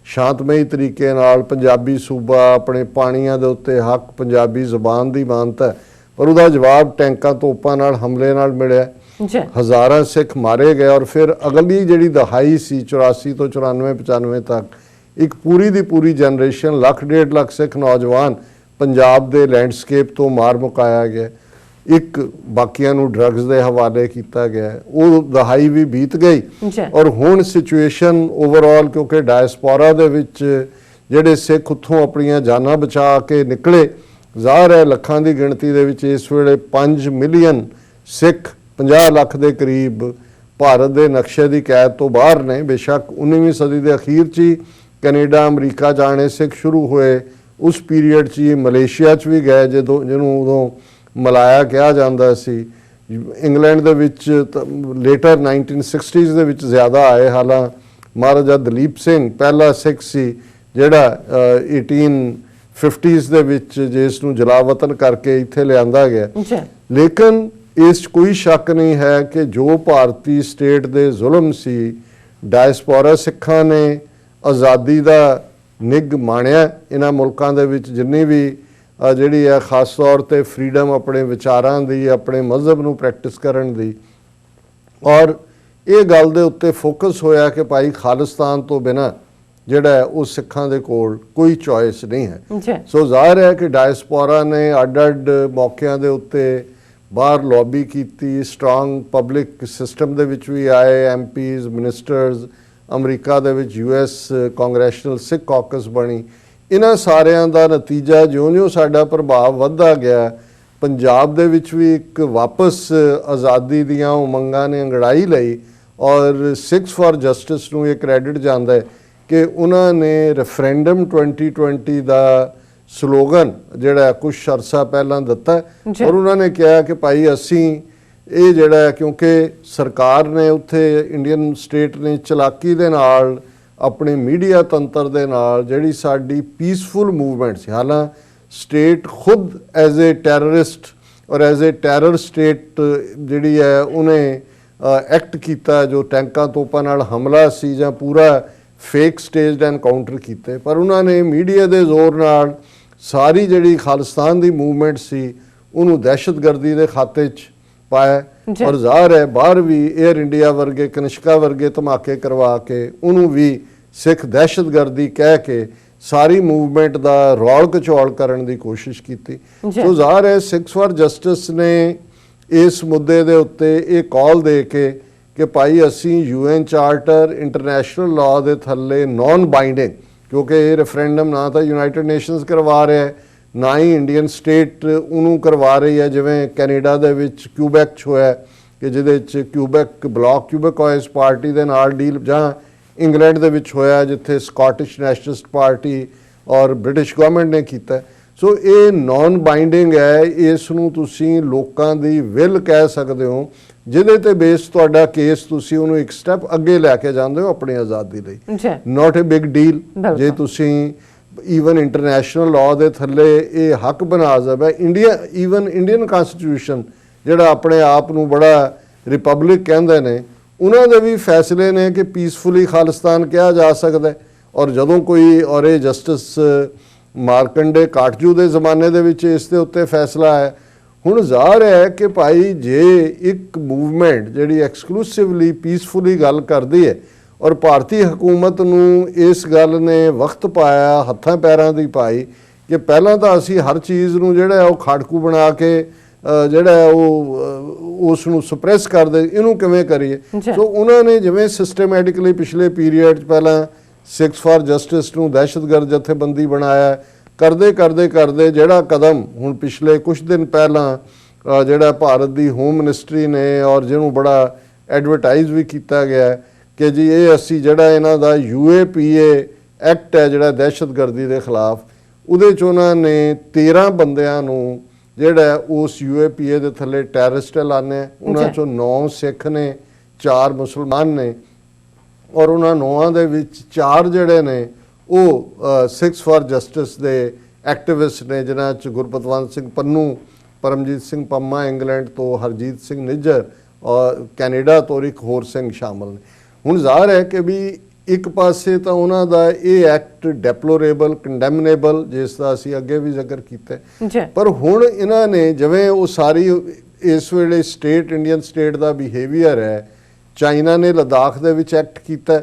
B: ਸ਼ਾਂਤਮਈ ਤਰੀਕੇ ਨਾਲ ਪੰਜਾਬੀ ਸੂਬਾ ਆਪਣੇ ਪਾਣੀਆਂ ਦੇ ਉੱਤੇ ਹੱਕ, ਪੰਜਾਬੀ ਜ਼ੁਬਾਨ ਦੀ ਮਾਨਤਾ, ਪਰ ਉਹਦਾ ਜਵਾਬ ਟੈਂਕਾਂ ਤੋਪਾਂ ਨਾਲ ਹਮਲੇ ਨਾਲ ਮਿਲਿਆ। ਹਜ਼ਾਰਾਂ ਸਿੱਖ ਮਾਰੇ ਗਏ। ਔਰ ਫਿਰ ਅਗਲੀ ਜਿਹੜੀ ਦਹਾਈ ਸੀ 84 ਤੋਂ 94-95 ਤੱਕ, ਇੱਕ ਪੂਰੀ ਦੀ ਪੂਰੀ ਜਨਰੇਸ਼ਨ, 1.5 ਲੱਖ ਸਿੱਖ ਨੌਜਵਾਨ ਪੰਜਾਬ ਦੇ ਲੈਂਡਸਕੇਪ ਤੋਂ ਮਾਰ ਮੁਕਾਇਆ ਗਿਆ। ਇੱਕ ਬਾਕੀਆਂ ਨੂੰ ਡਰੱਗਸ ਦੇ ਹਵਾਲੇ ਕੀਤਾ ਗਿਆ। ਉਹ ਦਹਾਈ ਵੀ ਬੀਤ ਗਈ। ਔਰ ਹੁਣ ਸਿਚੁਏਸ਼ਨ ਓਵਰਆਲ, ਕਿਉਂਕਿ ਡਾਇਸਪੋਰਾ ਦੇ ਵਿੱਚ ਜਿਹੜੇ ਸਿੱਖ ਉੱਥੋਂ ਆਪਣੀਆਂ ਜਾਨਾਂ ਬਚਾ ਕੇ ਨਿਕਲੇ, ਜ਼ਾਹਰ ਹੈ ਲੱਖਾਂ ਦੀ ਗਿਣਤੀ ਦੇ ਵਿੱਚ ਇਸ ਵੇਲੇ 5 ਮਿਲੀਅਨ ਸਿੱਖ, 50 ਲੱਖ ਦੇ ਕਰੀਬ ਭਾਰਤ ਦੇ ਨਕਸ਼ੇ ਦੀ ਕੈਦ ਤੋਂ ਬਾਹਰ ਨੇ। ਬੇਸ਼ੱਕ 19ਵੀਂ ਸਦੀ ਦੇ ਅਖੀਰ 'ਚ ਹੀ ਕੈਨੇਡਾ, ਅਮਰੀਕਾ ਜਾਣੇ ਸਿੱਖ ਸ਼ੁਰੂ ਹੋਏ। ਉਸ ਪੀਰੀਅਡ 'ਚ ਹੀ ਮਲੇਸ਼ੀਆ 'ਚ ਵੀ ਗਏ, ਜਿਹਨੂੰ ਉਦੋਂ ਮਲਾਇਆ ਕਿਹਾ ਜਾਂਦਾ ਸੀ। ਇੰਗਲੈਂਡ ਦੇ ਵਿੱਚ ਲੇਟਰ 1960s ਦੇ ਵਿੱਚ ਜ਼ਿਆਦਾ ਆਏ। ਹਾਲਾਂ ਮਹਾਰਾਜਾ ਦਲੀਪ ਸਿੰਘ ਪਹਿਲਾ ਸਿੱਖ ਸੀ ਜਿਹੜਾ 1850s ਦੇ ਵਿੱਚ ਜਿਸ ਨੂੰ ਜਲਾਵਤਨ ਕਰਕੇ ਇੱਥੇ ਲਿਆਂਦਾ ਗਿਆ। ਲੇਕਿਨ ਇਸ 'ਚ ਕੋਈ ਸ਼ੱਕ ਨਹੀਂ ਹੈ ਕਿ ਜੋ ਭਾਰਤੀ ਸਟੇਟ ਦੇ ਜ਼ੁਲਮ ਸੀ, ਡਾਇਸਪੋਰਾ ਸਿੱਖਾਂ ਨੇ ਆਜ਼ਾਦੀ ਦਾ ਨਿੱਘ ਮਾਣਿਆ। ਇਹਨਾਂ ਮੁਲਕਾਂ ਦੇ ਵਿੱਚ ਜਿੰਨੀ ਵੀ ਜਿਹੜੀ ਹੈ ਖਾਸ ਤੌਰ ਤੇ ਫਰੀडम ਆਪਣੇ ਵਿਚਾਰਾਂ ਦੀ, ਆਪਣੇ ਮਜ਼ਹਬ ਨੂੰ ਪ੍ਰੈਕਟਿਸ ਕਰਨ ਦੀ, ਔਰ ਇਹ ਗੱਲ ਦੇ ਉੱਤੇ ਫੋਕਸ ਹੋਇਆ ਕਿ ਭਾਈ ਖਾਲਿਸਤਾਨ ਤੋਂ ਬਿਨਾਂ ਜਿਹੜਾ ਹੈ ਉਹ ਸਿੱਖਾਂ ਦੇ ਕੋਲ ਕੋਈ ਚੋਇਸ ਨਹੀਂ ਹੈ। ਸੋ ਜ਼ਾਹਿਰ ਹੈ ਕਿ ਡਾਇਸਪੋਰਾ ਨੇ ਅੱਡ-ਅੱਡ ਮੌਕਿਆਂ ਦੇ ਉੱਤੇ ਬਾਹਰ ਲੌਬੀ ਕੀਤੀ, ਸਟਰੋਂਗ ਪਬਲਿਕ ਸਿਸਟਮ ਦੇ ਵਿੱਚ ਵੀ ਆਏ, ਐਮਪੀਜ਼, ਮਿਨਿਸਟਰਸ, ਅਮਰੀਕਾ ਦੇ ਵਿੱਚ US ਕਾਂਗਰੈਸ਼ਨਲ ਸਿੱਖ ਕਾਕਸ ਬਣੀ। ਇਹਨਾਂ ਸਾਰਿਆਂ ਦਾ ਨਤੀਜਾ ਜਿਉਂ-ਜਿਉਂ ਸਾਡਾ ਪ੍ਰਭਾਵ ਵੱਧਦਾ ਗਿਆ, ਪੰਜਾਬ ਦੇ ਵਿੱਚ ਵੀ ਇੱਕ ਵਾਪਸ ਆਜ਼ਾਦੀ ਦੀਆਂ ਉਮੰਗਾਂ ਨੇ ਅੰਗੜਾਈ ਲਈ। ਔਰ ਸਿੱਖਸ ਫਾਰ ਜਸਟਿਸ ਨੂੰ ਇਹ ਕ੍ਰੈਡਿਟ ਜਾਂਦਾ ਹੈ ਕਿ ਉਹਨਾਂ ਨੇ ਰੈਫਰੈਂਡਮ 2020 ਦਾ ਸਲੋਗਨ ਜਿਹੜਾ ਕੁਝ ਅਰਸਾ ਪਹਿਲਾਂ ਦਿੱਤਾ ਔਰ ਉਹਨਾਂ ਨੇ ਕਿਹਾ ਕਿ ਭਾਈ ਅਸੀਂ ਇਹ ਜਿਹੜਾ, ਕਿਉਂਕਿ ਸਰਕਾਰ ਨੇ ਉੱਥੇ ਇੰਡੀਅਨ ਸਟੇਟ ਨੇ ਚਲਾਕੀ ਦੇ ਨਾਲ, ਆਪਣੇ ਮੀਡੀਆ ਤੰਤਰ ਦੇ ਨਾਲ ਜਿਹੜੀ ਸਾਡੀ ਪੀਸਫੁਲ ਮੂਵਮੈਂਟ ਸੀ, ਹਾਲਾਂ ਸਟੇਟ ਖੁਦ ਐਜ਼ ਏ ਟੈਰਰਿਸਟ ਔਰ ਐਜ਼ ਏ ਟੈਰਰ ਸਟੇਟ ਜਿਹੜੀ ਹੈ ਉਹਨੇ ਐਕਟ ਕੀਤਾ, ਜੋ ਟੈਂਕਾਂ ਤੋਪਾਂ ਨਾਲ ਹਮਲਾ ਸੀ ਜਾਂ ਪੂਰਾ ਫੇਕ ਸਟੇਜਡ ਐਨਕਾਊਂਟਰ ਕੀਤੇ, ਪਰ ਉਹਨਾਂ ਨੇ ਮੀਡੀਆ ਦੇ ਜ਼ੋਰ ਨਾਲ ਸਾਰੀ ਜਿਹੜੀ ਖਾਲਿਸਤਾਨ ਦੀ ਮੂਵਮੈਂਟ ਸੀ ਉਹਨੂੰ ਦਹਿਸ਼ਤਗਰਦੀ ਦੇ ਖਾਤੇ 'ਚ ਪਾਇਆ। ਔਰ ਜ਼ਾਹਰ ਹੈ ਬਾਹਰ ਵੀ 에ਅਰ ਇੰਡੀਆ ਵਰਗੇ, ਕਨਿਸ਼ਕਾ ਵਰਗੇ ਧਮਾਕੇ ਕਰਵਾ ਕੇ ਉਹਨੂੰ ਵੀ ਸਿੱਖ ਦਹਿਸ਼ਤਗਰਦੀ ਕਹਿ ਕੇ ਸਾਰੀ ਮੂਵਮੈਂਟ ਦਾ ਰੌਲ ਕਚੌਲ ਕਰਨ ਦੀ ਕੋਸ਼ਿਸ਼ ਕੀਤੀ। ਸੋ ਜ਼ਾਹਰ ਹੈ ਸਿੱਖਸ ਫਾਰ ਜਸਟਿਸ ਨੇ ਇਸ ਮੁੱਦੇ ਦੇ ਉੱਤੇ ਇਹ ਕਾਲ ਦੇ ਕੇ ਕਿ ਭਾਈ ਅਸੀਂ UN ਚਾਰਟਰ ਇੰਟਰਨੈਸ਼ਨਲ ਲਾਅ ਦੇ ਥੱਲੇ ਨੌਨ ਬਾਈਂਡਿੰਗ, ਕਿਉਂਕਿ ਇਹ ਰੈਫਰੈਂਡਮ ਨਾ ਤਾਂ ਯੂਨਾਈਟਿਡ ਨੇਸ਼ਨਸ ਕਰਵਾ ਰਿਹਾ ਹੈ ਨਾ ਹੀ ਇੰਡੀਅਨ ਸਟੇਟ ਉਹਨੂੰ ਕਰਵਾ ਰਹੀ ਹੈ, ਜਿਵੇਂ ਕੈਨੇਡਾ ਦੇ ਵਿੱਚ ਕਿਊਬੈਕ 'ਚ ਹੋਇਆ ਕਿ ਜਿਹਦੇ 'ਚ ਕਿਊਬੈਕ ਬਲਾਕ ਕਿਊਬੈਕੋਇਸ ਪਾਰਟੀ ਦੇ ਨਾਲ ਡੀਲ, ਜਾਂ ਇੰਗਲੈਂਡ ਦੇ ਵਿੱਚ ਹੋਇਆ ਜਿੱਥੇ ਸਕਾਟਿਸ਼ ਨੈਸ਼ਨਲਿਸਟ ਪਾਰਟੀ ਔਰ ਬ੍ਰਿਟਿਸ਼ ਗਵਰਨਮੈਂਟ ਨੇ ਕੀਤਾ। ਸੋ ਇਹ ਨੌਨ ਬਾਈਂਡਿੰਗ ਹੈ, ਇਸ ਨੂੰ ਤੁਸੀਂ ਲੋਕਾਂ ਦੀ ਵਿਲ ਕਹਿ ਸਕਦੇ ਹੋ, ਜਿਹਦੇ ਤੇ ਬੇਸ ਤੁਹਾਡਾ ਕੇਸ ਤੁਸੀਂ ਉਹਨੂੰ ਇੱਕ ਸਟੈਪ ਅੱਗੇ ਲੈ ਕੇ ਜਾਂਦੇ ਹੋ ਆਪਣੀ ਆਜ਼ਾਦੀ ਲਈ। ਨਾਟ ਅ ਬਿਗ ਡੀਲ ਜੇ ਤੁਸੀਂ ਈਵਨ ਇੰਟਰਨੈਸ਼ਨਲ ਲਾਅ ਦੇ ਥੱਲੇ ਇਹ ਹੱਕ ਬਨਾਜ਼ਬ ਹੈ। ਈਵਨ ਇੰਡੀਅਨ ਕਨਸਟੀਟਿਊਸ਼ਨ ਜਿਹੜਾ ਆਪਣੇ ਆਪ ਨੂੰ ਬੜਾ ਰਿਪਬਲਿਕ ਕਹਿੰਦੇ ਨੇ, ਉਹਨਾਂ ਦੇ ਵੀ ਫੈਸਲੇ ਨੇ ਕਿ ਪੀਸਫੁਲੀ ਖਾਲਿਸਤਾਨ ਕਿਹਾ ਜਾ ਸਕਦਾ। ਔਰ ਜਦੋਂ ਕੋਈ ਔਰ ਇਹ ਜਸਟਿਸ ਮਾਰਕੰਡੇ ਕਾਟਜੂ ਦੇ ਜ਼ਮਾਨੇ ਦੇ ਵਿੱਚ ਇਸ ਦੇ ਉੱਤੇ ਫੈਸਲਾ ਹੈ। ਹੁਣ ਜ਼ਾਹਰ ਹੈ ਕਿ ਭਾਈ ਜੇ ਇੱਕ ਮੂਵਮੈਂਟ ਜਿਹੜੀ ਐਕਸਕਲੂਸਿਵਲੀ ਪੀਸਫੁਲੀ ਗੱਲ ਕਰਦੀ ਹੈ ਔਰ ਭਾਰਤੀ ਹਕੂਮਤ ਨੂੰ ਇਸ ਗੱਲ ਨੇ ਵਕਤ ਪਾਇਆ, ਹੱਥਾਂ ਪੈਰਾਂ ਦੀ ਪਾਈ ਕਿ ਪਹਿਲਾਂ ਤਾਂ ਅਸੀਂ ਹਰ ਚੀਜ਼ ਨੂੰ ਜਿਹੜਾ ਉਹ ਖਾੜਕੂ ਬਣਾ ਕੇ ਜਿਹੜਾ ਉਹ ਉਸ ਨੂੰ ਸਪਰੈਸ ਕਰਦੇ, ਇਹਨੂੰ ਕਿਵੇਂ ਕਰੀਏ। ਸੋ ਉਹਨਾਂ ਨੇ ਜਿਵੇਂ ਸਿਸਟਮੈਟਿਕਲੀ ਪਿਛਲੇ ਪੀਰੀਅਡ 'ਚ ਪਹਿਲਾਂ ਸਿੱਖਸ ਫਾਰ ਜਸਟਿਸ ਨੂੰ ਦਹਿਸ਼ਤਗਰਦ ਜਥੇਬੰਦੀ ਬਣਾਇਆ, ਕਰਦੇ ਜਿਹੜਾ ਕਦਮ ਹੁਣ ਪਿਛਲੇ ਕੁਝ ਦਿਨ ਪਹਿਲਾਂ ਜਿਹੜਾ ਭਾਰਤ ਦੀ ਹੋਮ ਮਿਨਿਸਟਰੀ ਨੇ ਔਰ ਜਿਹਨੂੰ ਬੜਾ ਐਡਵਰਟਾਈਜ਼ ਵੀ ਕੀਤਾ ਗਿਆ ਕਿ ਜੀ ਇਹ ਅਸੀਂ ਜਿਹੜਾ ਇਹਨਾਂ ਦਾ UAPA ਐਕਟ ਹੈ ਜਿਹੜਾ ਦਹਿਸ਼ਤਗਰਦੀ ਦੇ ਖਿਲਾਫ, ਉਹਦੇ 'ਚ ਉਹਨਾਂ ਨੇ 13 ਬੰਦਿਆਂ ਨੂੰ ਜਿਹੜਾ ਉਸ UAPA ਦੇ ਥੱਲੇ ਟੈਰਰਿਸਟ ਐਲਾਨਿਆ। ਉਹਨਾਂ 'ਚੋਂ 9 ਸਿੱਖ ਨੇ, 4 ਮੁਸਲਮਾਨ ਨੇ ਔਰ ਉਹਨਾਂ 9 ਦੇ ਵਿੱਚ 4 ਜਿਹੜੇ ਨੇ ਉਹ ਸਿੱਖਸ ਫਾਰ ਜਸਟਿਸ ਦੇ ਐਕਟਿਵਿਸਟ ਨੇ, ਜਿਨ੍ਹਾਂ 'ਚ ਗੁਰਪਤਵੰਤ ਸਿੰਘ ਪੰਨੂ, ਪਰਮਜੀਤ ਸਿੰਘ ਪੰਮਾ ਇੰਗਲੈਂਡ ਤੋਂ, ਹਰਜੀਤ ਸਿੰਘ ਨਿੱਜਰ ਔਰ ਕੈਨੇਡਾ ਤੋਂ ਇੱਕ ਹੋਰ ਸਿੰਘ ਸ਼ਾਮਲ ਨੇ। ਹੁਣ ਜ਼ਾਹਰ ਹੈ ਕਿ ਵੀ ਇੱਕ ਪਾਸੇ ਤਾਂ ਉਹਨਾਂ ਦਾ ਇਹ ਐਕਟ ਡੈਪਲੋਰੇਬਲ, ਕੰਡੈਮਨੇਬਲ, ਜਿਸ ਦਾ ਅਸੀਂ ਅੱਗੇ ਵੀ ਜ਼ਿਕਰ ਕੀਤਾ, ਪਰ ਹੁਣ ਇਹਨਾਂ ਨੇ ਜਿਵੇਂ ਉਹ ਸਾਰੀ ਇਸ ਵੇਲੇ ਸਟੇਟ ਇੰਡੀਅਨ ਸਟੇਟ ਦਾ ਬਿਹੇਵੀਅਰ ਹੈ, ਚਾਈਨਾ ਨੇ ਲਦਾਖ ਦੇ ਵਿੱਚ ਐਕਟ ਕੀਤਾ,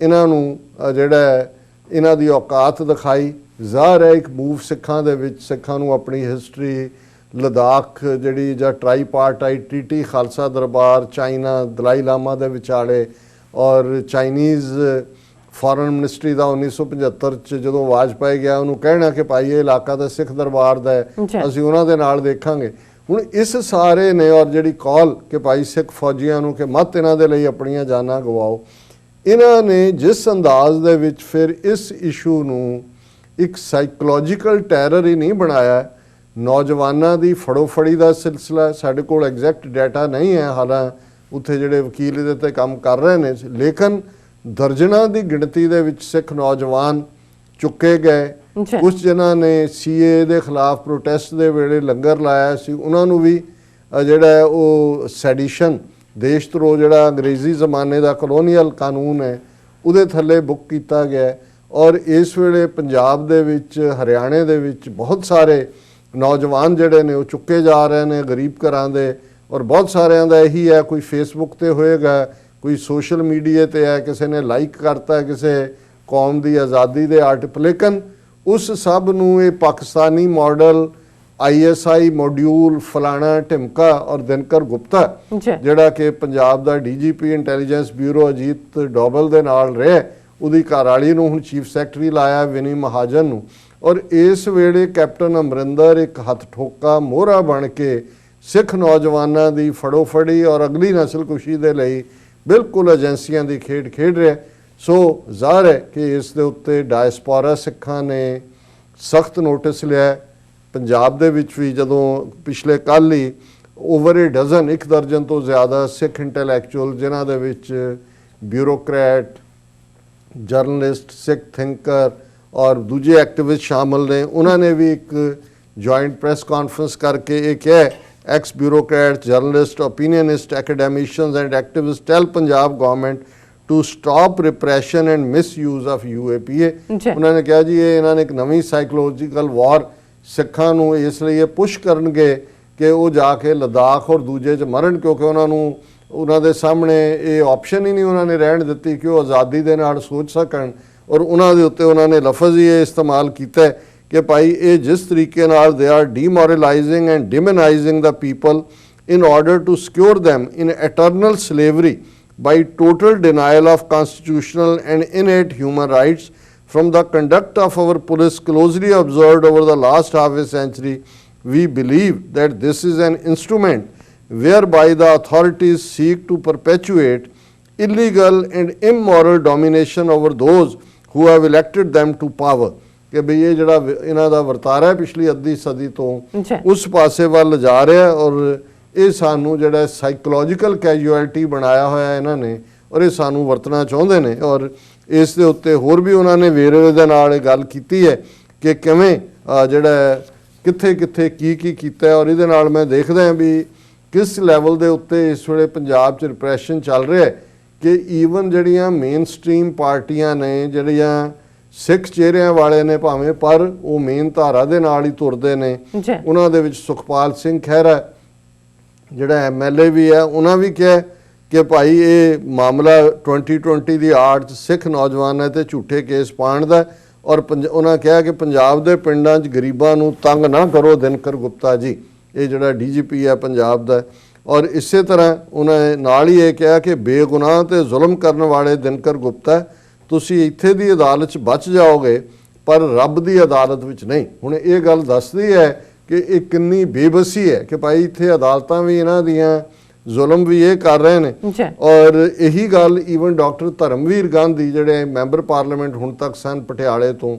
B: ਇਹਨਾਂ ਨੂੰ ਜਿਹੜਾ ਇਹਨਾਂ ਦੀ ਔਕਾਤ ਦਿਖਾਈ। ਜ਼ਾਹਰ ਹੈ ਇੱਕ ਮੂਵ ਸਿੱਖਾਂ ਦੇ ਵਿੱਚ, ਸਿੱਖਾਂ ਨੂੰ ਆਪਣੀ ਹਿਸਟਰੀ ਲਦਾਖ ਜਿਹੜੀ ਜਾਂ ਟ੍ਰਾਈਪਾਰਟਾਈਟ ਟ੍ਰੀਟੀ, ਖਾਲਸਾ ਦਰਬਾਰ, ਚਾਈਨਾ, ਦਲਾਈ ਲਾਮਾ ਦੇ ਵਿਚਾਲੇ ਔਰ ਚਾਈਨੀਜ਼ ਫੋਰਨ ਮਿਨਿਸਟਰੀ ਦਾ 1975 'ਚ ਜਦੋਂ ਵਾਜਪਾਈ ਗਿਆ ਉਹਨੂੰ ਕਹਿਣਾ ਕਿ ਭਾਈ ਇਹ ਇਲਾਕਾ ਤਾਂ ਸਿੱਖ ਦਰਬਾਰ ਦਾ ਹੈ, ਅਸੀਂ ਉਹਨਾਂ ਦੇ ਨਾਲ ਦੇਖਾਂਗੇ। ਹੁਣ ਇਸ ਸਾਰੇ ਨੇ ਔਰ ਜਿਹੜੀ ਕਾਲ ਕਿ ਭਾਈ ਸਿੱਖ ਫੌਜੀਆਂ ਨੂੰ ਕਿ ਮਤ ਇਹਨਾਂ ਦੇ ਲਈ ਆਪਣੀਆਂ ਜਾਨਾਂ ਗਵਾਓ, ਇਹਨਾਂ ਨੇ ਜਿਸ ਅੰਦਾਜ਼ ਦੇ ਵਿੱਚ ਫਿਰ ਇਸ ਇਸ਼ੂ ਨੂੰ ਇੱਕ ਸਾਈਕੋਲੋਜੀਕਲ ਟੈਰਰ ਹੀ ਨਹੀਂ ਬਣਾਇਆ, ਨੌਜਵਾਨਾਂ ਦੀ ਫੜੋਫੜੀ ਦਾ ਸਿਲਸਿਲਾ, ਸਾਡੇ ਕੋਲ ਐਗਜ਼ੈਕਟ ਡਾਟਾ ਨਹੀਂ ਹੈ, ਹਾਲਾਂ ਉੱਥੇ ਜਿਹੜੇ ਵਕੀਲ ਇਹਦੇ ਤੇ ਕੰਮ ਕਰ ਰਹੇ ਨੇ, ਲੇਕਿਨ ਦਰਜਨਾਂ ਦੀ ਗਿਣਤੀ ਦੇ ਵਿੱਚ ਸਿੱਖ ਨੌਜਵਾਨ ਚੁੱਕੇ ਗਏ। ਕੁਝ ਜਿਨ੍ਹਾਂ ਨੇ CA ਦੇ ਖਿਲਾਫ ਪ੍ਰੋਟੈਸਟ ਦੇ ਵੇਲੇ ਲੰਗਰ ਲਾਇਆ ਸੀ, ਉਹਨਾਂ ਨੂੰ ਵੀ ਜਿਹੜਾ ਉਹ ਸੈਡੀਸ਼ਨ, ਦੇਸ਼ ਧਰੋਹ, ਜਿਹੜਾ ਅੰਗਰੇਜ਼ੀ ਜ਼ਮਾਨੇ ਦਾ ਕਲੋਨੀਅਲ ਕਾਨੂੰਨ ਹੈ ਉਹਦੇ ਥੱਲੇ ਬੁੱਕ ਕੀਤਾ ਗਿਆ। ਔਰ ਇਸ ਵੇਲੇ ਪੰਜਾਬ ਦੇ ਵਿੱਚ, ਹਰਿਆਣੇ ਦੇ ਵਿੱਚ ਬਹੁਤ ਸਾਰੇ ਨੌਜਵਾਨ ਜਿਹੜੇ ਨੇ ਉਹ ਚੁੱਕੇ ਜਾ ਰਹੇ ਨੇ ਗਰੀਬ ਘਰਾਂ ਦੇ, ਔਰ ਬਹੁਤ ਸਾਰਿਆਂ ਦਾ ਇਹੀ ਹੈ, ਕੋਈ ਫੇਸਬੁੱਕ ਤੇ ਹੋਏਗਾ, ਕੋਈ ਸੋਸ਼ਲ ਮੀਡੀਆ ਤੇ ਹੈ, ਕਿਸੇ ਨੇ ਲਾਈਕ ਕਰਤਾ ਕਿਸੇ ਕੌਮ ਦੀ ਆਜ਼ਾਦੀ ਦੇ ਆਰਟਿਕਲ, ਲੇਕਿਨ ਉਸ ਸਭ ਨੂੰ ਇਹ ਪਾਕਿਸਤਾਨੀ ਮਾਡਲ, ISI ਮੋਡਿਊਲ, ਫਲਾਣਾ ਢਿਮਕਾ ਔਰ ਦਿਨਕਰ ਗੁਪਤਾ ਜਿਹੜਾ ਕਿ ਪੰਜਾਬ ਦਾ DGP ਇੰਟੈਲੀਜੈਂਸ ਬਿਊਰੋ ਅਜੀਤ ਡੋਬਲ ਦੇ ਨਾਲ ਰਿਹਾ, ਉਹਦੀ ਘਰਵਾਲੀ ਨੂੰ ਹੁਣ ਚੀਫ ਸੈਕਟਰੀ ਲਾਇਆ, ਵਿਨੀ ਮਹਾਜਨ ਨੂੰ। ਔਰ ਇਸ ਵੇਲੇ ਕੈਪਟਨ ਅਮਰਿੰਦਰ ਇੱਕ ਹੱਥ ਠੋਕਾ ਮੋਹਰਾ ਬਣ ਕੇ ਸਿੱਖ ਨੌਜਵਾਨਾਂ ਦੀ ਫੜੋਫੜੀ ਔਰ ਅਗਲੀ ਨਸਲਕੁਸ਼ੀ ਦੇ ਲਈ ਬਿਲਕੁਲ ਏਜੰਸੀਆਂ ਦੀ ਖੇਡ ਖੇਡ ਰਿਹਾ। ਸੋ ਜ਼ਾਹਰ ਹੈ ਕਿ ਇਸ ਦੇ ਉੱਤੇ ਡਾਇਸਪੋਰਾ ਸਿੱਖਾਂ ਨੇ ਸਖਤ ਨੋਟਿਸ ਲਿਆ। ਪੰਜਾਬ ਦੇ ਵਿੱਚ ਵੀ ਜਦੋਂ ਪਿਛਲੇ ਕੱਲ੍ਹ ਹੀ ਓਵਰ ਏ ਡਜ਼ਨ, 1 ਦਰਜਨ ਤੋਂ ਜ਼ਿਆਦਾ ਸਿੱਖ ਇੰਟੈਲੈਕਚੁਅਲ, ਜਿਨ੍ਹਾਂ ਦੇ ਵਿੱਚ ਬਿਊਰੋਕਰੈਟ, ਜਰਨਲਿਸਟ, ਸਿੱਖ ਥਿੰਕਰ ਔਰ ਦੂਜੇ ਐਕਟਿਵਿਸਟ ਸ਼ਾਮਲ ਨੇ, ਉਹਨਾਂ ਨੇ ਵੀ ਇੱਕ ਜੁਆਇੰਟ ਪ੍ਰੈਸ ਕਾਨਫਰੰਸ ਕਰਕੇ ਇਹ ਕਿਹਾ, ex bureaucrats, journalists, opinionists, academicians and activists tell Punjab government to stop repression and misuse of UAPA। ਉਹਨਾਂ ਨੇ ਕਿਹਾ ਜੀ ਇਹ ਇਹਨਾਂ ਨੇ ਇੱਕ ਨਵੀਂ ਸਾਈਕੋਲੋਜੀਕਲ ਵਾਰ ਸਿੱਖਾਂ ਨੂੰ ਇਸ ਲਈ ਇਹ ਪੁਸ਼ ਕਰਨਗੇ ਕਿ ਉਹ ਜਾ ਕੇ ਲਦਾਖ ਔਰ ਦੂਜੇ 'ਚ ਮਰਨ, ਕਿਉਂਕਿ ਉਹਨਾਂ ਨੂੰ ਉਹਨਾਂ ਦੇ ਸਾਹਮਣੇ ਇਹ ਆਪਸ਼ਨ ਹੀ ਨਹੀਂ ਉਹਨਾਂ ਨੇ ਰਹਿਣ ਦਿੱਤੀ ਕਿ ਉਹ ਆਜ਼ਾਦੀ ਦੇ ਨਾਲ ਸੋਚ ਸਕਣ। ਔਰ ਉਹਨਾਂ ਦੇ ਉੱਤੇ ਉਹਨਾਂ ਨੇ ਲਫ਼ਜ਼ ਹੀ ਇਹ ਇਸਤੇਮਾਲ ਕੀਤਾ ਕਿ ਭਾਈ ਇਹ ਜਿਸ ਤਰੀਕੇ ਨਾਲ they are demoralizing and demonizing the people, in order to secure them in eternal slavery by total denial of constitutional and innate human rights. From the conduct of our police closely observed over the last half a century, we believe that this is an instrument whereby the authorities seek to perpetuate illegal and immoral domination over those who have elected them to power. ਕਿ ਬਈ ਇਹ ਜਿਹੜਾ ਇਹਨਾਂ ਦਾ ਵਰਤਾਰਾ ਹੈ ਪਿਛਲੀ ਅੱਧੀ ਸਦੀ ਤੋਂ ਉਸ ਪਾਸੇ ਵੱਲ ਜਾ ਰਿਹਾ ਔਰ ਇਹ ਸਾਨੂੰ ਜਿਹੜਾ ਸਾਈਕੋਲੋਜੀਕਲ ਕੈਜੂਅਲਟੀ ਬਣਾਇਆ ਹੋਇਆ ਇਹਨਾਂ ਨੇ ਔਰ ਇਹ ਸਾਨੂੰ ਵਰਤਣਾ ਚਾਹੁੰਦੇ ਨੇ। ਔਰ ਇਸ ਦੇ ਉੱਤੇ ਹੋਰ ਵੀ ਉਹਨਾਂ ਨੇ ਵੇਰਵੇ ਦੇ ਨਾਲ ਇਹ ਗੱਲ ਕੀਤੀ ਹੈ ਕਿ ਕਿਵੇਂ ਜਿਹੜਾ ਕਿੱਥੇ ਕਿੱਥੇ ਕੀ ਕੀਤਾ ਔਰ ਇਹਦੇ ਨਾਲ ਮੈਂ ਦੇਖਦਾ ਵੀ ਕਿਸ ਲੈਵਲ ਦੇ ਉੱਤੇ ਇਸ ਵੇਲੇ ਪੰਜਾਬ 'ਚ ਰਿਪਰੈਸ਼ਨ ਚੱਲ ਰਿਹਾ ਕਿ ਈਵਨ ਜਿਹੜੀਆਂ ਮੇਨ ਸਟ੍ਰੀਮ ਪਾਰਟੀਆਂ ਨੇ ਜਿਹੜੀਆਂ ਸਿੱਖ ਚਿਹਰਿਆਂ ਵਾਲੇ ਨੇ ਭਾਵੇਂ ਪਰ ਉਹ ਮੇਨ ਧਾਰਾ ਦੇ ਨਾਲ ਹੀ ਤੁਰਦੇ ਨੇ। ਉਹਨਾਂ ਦੇ ਵਿੱਚ ਸੁਖਪਾਲ ਸਿੰਘ ਖਹਿਰਾ ਜਿਹੜਾ MLA ਵੀ ਹੈ ਉਹਨਾਂ ਵੀ ਕਿਹਾ ਕਿ ਭਾਈ ਇਹ ਮਾਮਲਾ 2020 ਦੀ ਆੜ 'ਚ ਸਿੱਖ ਨੌਜਵਾਨਾਂ ਤੇ ਝੂਠੇ ਕੇਸ ਪਾਉਣ ਦਾ ਔਰ ਉਹਨਾਂ ਕਿਹਾ ਕਿ ਪੰਜਾਬ ਦੇ ਪਿੰਡਾਂ 'ਚ ਗਰੀਬਾਂ ਨੂੰ ਤੰਗ ਨਾ ਕਰੋ ਦਿਨਕਰ ਗੁਪਤਾ ਜੀ, ਇਹ ਜਿਹੜਾ DGP ਹੈ ਪੰਜਾਬ ਦਾ। ਔਰ ਇਸੇ ਤਰ੍ਹਾਂ ਉਹਨਾਂ ਨੇ ਨਾਲ ਹੀ ਇਹ ਕਿਹਾ ਕਿ ਬੇਗੁਨਾਹ ਤੇ ਜ਼ੁਲਮ ਕਰਨ ਵਾਲੇ ਦਿਨਕਰ ਗੁਪਤਾ ਤੁਸੀਂ ਇੱਥੇ ਦੀ ਅਦਾਲਤ 'ਚ ਬਚ ਜਾਓਗੇ ਪਰ ਰੱਬ ਦੀ ਅਦਾਲਤ ਵਿੱਚ ਨਹੀਂ। ਹੁਣ ਇਹ ਗੱਲ ਦੱਸਦੀ ਹੈ ਕਿ ਇਹ ਕਿੰਨੀ ਬੇਬਸੀ ਹੈ ਕਿ ਭਾਈ ਇੱਥੇ ਅਦਾਲਤਾਂ ਵੀ ਇਹਨਾਂ ਦੀਆਂ ਜ਼ੁਲਮ ਵੀ ਇਹ ਕਰ ਰਹੇ ਨੇ। ਔਰ ਇਹੀ ਗੱਲ ਈਵਨ ਡਾਕਟਰ ਧਰਮਵੀਰ ਗਾਂਧੀ ਜਿਹੜੇ ਮੈਂਬਰ ਪਾਰਲੀਮੈਂਟ ਹੁਣ ਤੱਕ ਸਨ ਪਟਿਆਲੇ ਤੋਂ,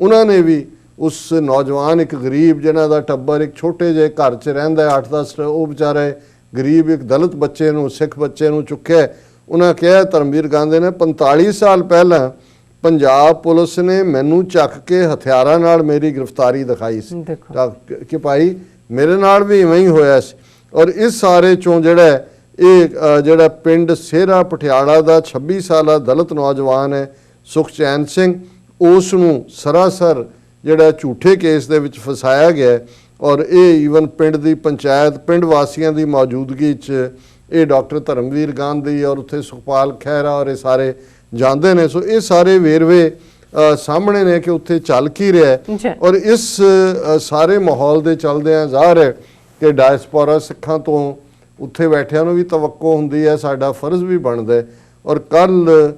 B: ਉਹਨਾਂ ਨੇ ਵੀ ਉਸ ਨੌਜਵਾਨ ਇੱਕ ਗਰੀਬ ਜਿਹਨਾਂ ਦਾ ਟੱਬਰ ਇੱਕ ਛੋਟੇ ਜਿਹੇ ਘਰ 'ਚ ਰਹਿੰਦਾ 8-10 ਉਹ ਵਿਚਾਰੇ ਗਰੀਬ ਇੱਕ ਦਲਿਤ ਬੱਚੇ ਨੂੰ ਸਿੱਖ ਬੱਚੇ ਨੂੰ ਚੁੱਕਿਆ। ਉਹਨਾਂ ਕਿਹਾ ਧਰਮਵੀਰ ਗਾਂਧੀ ਨੇ 45 ਸਾਲ ਪਹਿਲਾਂ ਪੰਜਾਬ ਪੁਲਿਸ ਨੇ ਮੈਨੂੰ ਚੱਕ ਕੇ ਹਥਿਆਰਾਂ ਨਾਲ ਮੇਰੀ ਗ੍ਰਿਫਤਾਰੀ ਦਿਖਾਈ ਸੀ ਕਿ ਭਾਈ ਮੇਰੇ ਨਾਲ ਵੀ ਇਵੇਂ ਹੀ ਹੋਇਆ ਸੀ। ਔਰ ਇਸ ਸਾਰੇ ਚੋਂ ਜਿਹੜਾ ਇਹ ਜਿਹੜਾ ਪਿੰਡ ਸੇਰਾ ਪਟਿਆਲਾ ਦਾ 26 ਸਾਲਾ ਦਲਿਤ ਨੌਜਵਾਨ ਹੈ ਸੁਖਚੈਨ ਸਿੰਘ, ਉਸ ਨੂੰ ਸਰਾਸਰ ਜਿਹੜਾ ਝੂਠੇ ਕੇਸ ਦੇ ਵਿੱਚ ਫਸਾਇਆ ਗਿਆ ਔਰ ਇਹ ਈਵਨ ਪਿੰਡ ਦੀ ਪੰਚਾਇਤ ਪਿੰਡ ਵਾਸੀਆਂ ਦੀ ਮੌਜੂਦਗੀ 'ਚ ਇਹ ਡਾਕਟਰ ਧਰਮਵੀਰ ਗਾਂਧੀ ਔਰ ਉੱਥੇ ਸੁਖਪਾਲ ਖਹਿਰਾ ਔਰ ਇਹ ਸਾਰੇ ਜਾਂਦੇ ਨੇ। ਸੋ ਇਹ ਸਾਰੇ ਵੇਰਵੇ ਸਾਹਮਣੇ ਨੇ ਕਿ ਉੱਥੇ ਚੱਲ ਕੀ ਰਿਹਾ ਔਰ ਇਸ ਸਾਰੇ ਮਾਹੌਲ ਦੇ ਚੱਲਦਿਆਂ ਜ਼ਾਹਰ ਹੈ ਕਿ ਡਾਇਸਪੋਰਾ ਸਿੱਖਾਂ ਤੋਂ ਉੱਥੇ ਬੈਠਿਆਂ ਨੂੰ ਵੀ ਤਵੱਕੋ ਹੁੰਦੀ ਹੈ, ਸਾਡਾ ਫਰਜ਼ ਵੀ ਬਣਦਾ ਹੈ। ਔਰ ਕੱਲ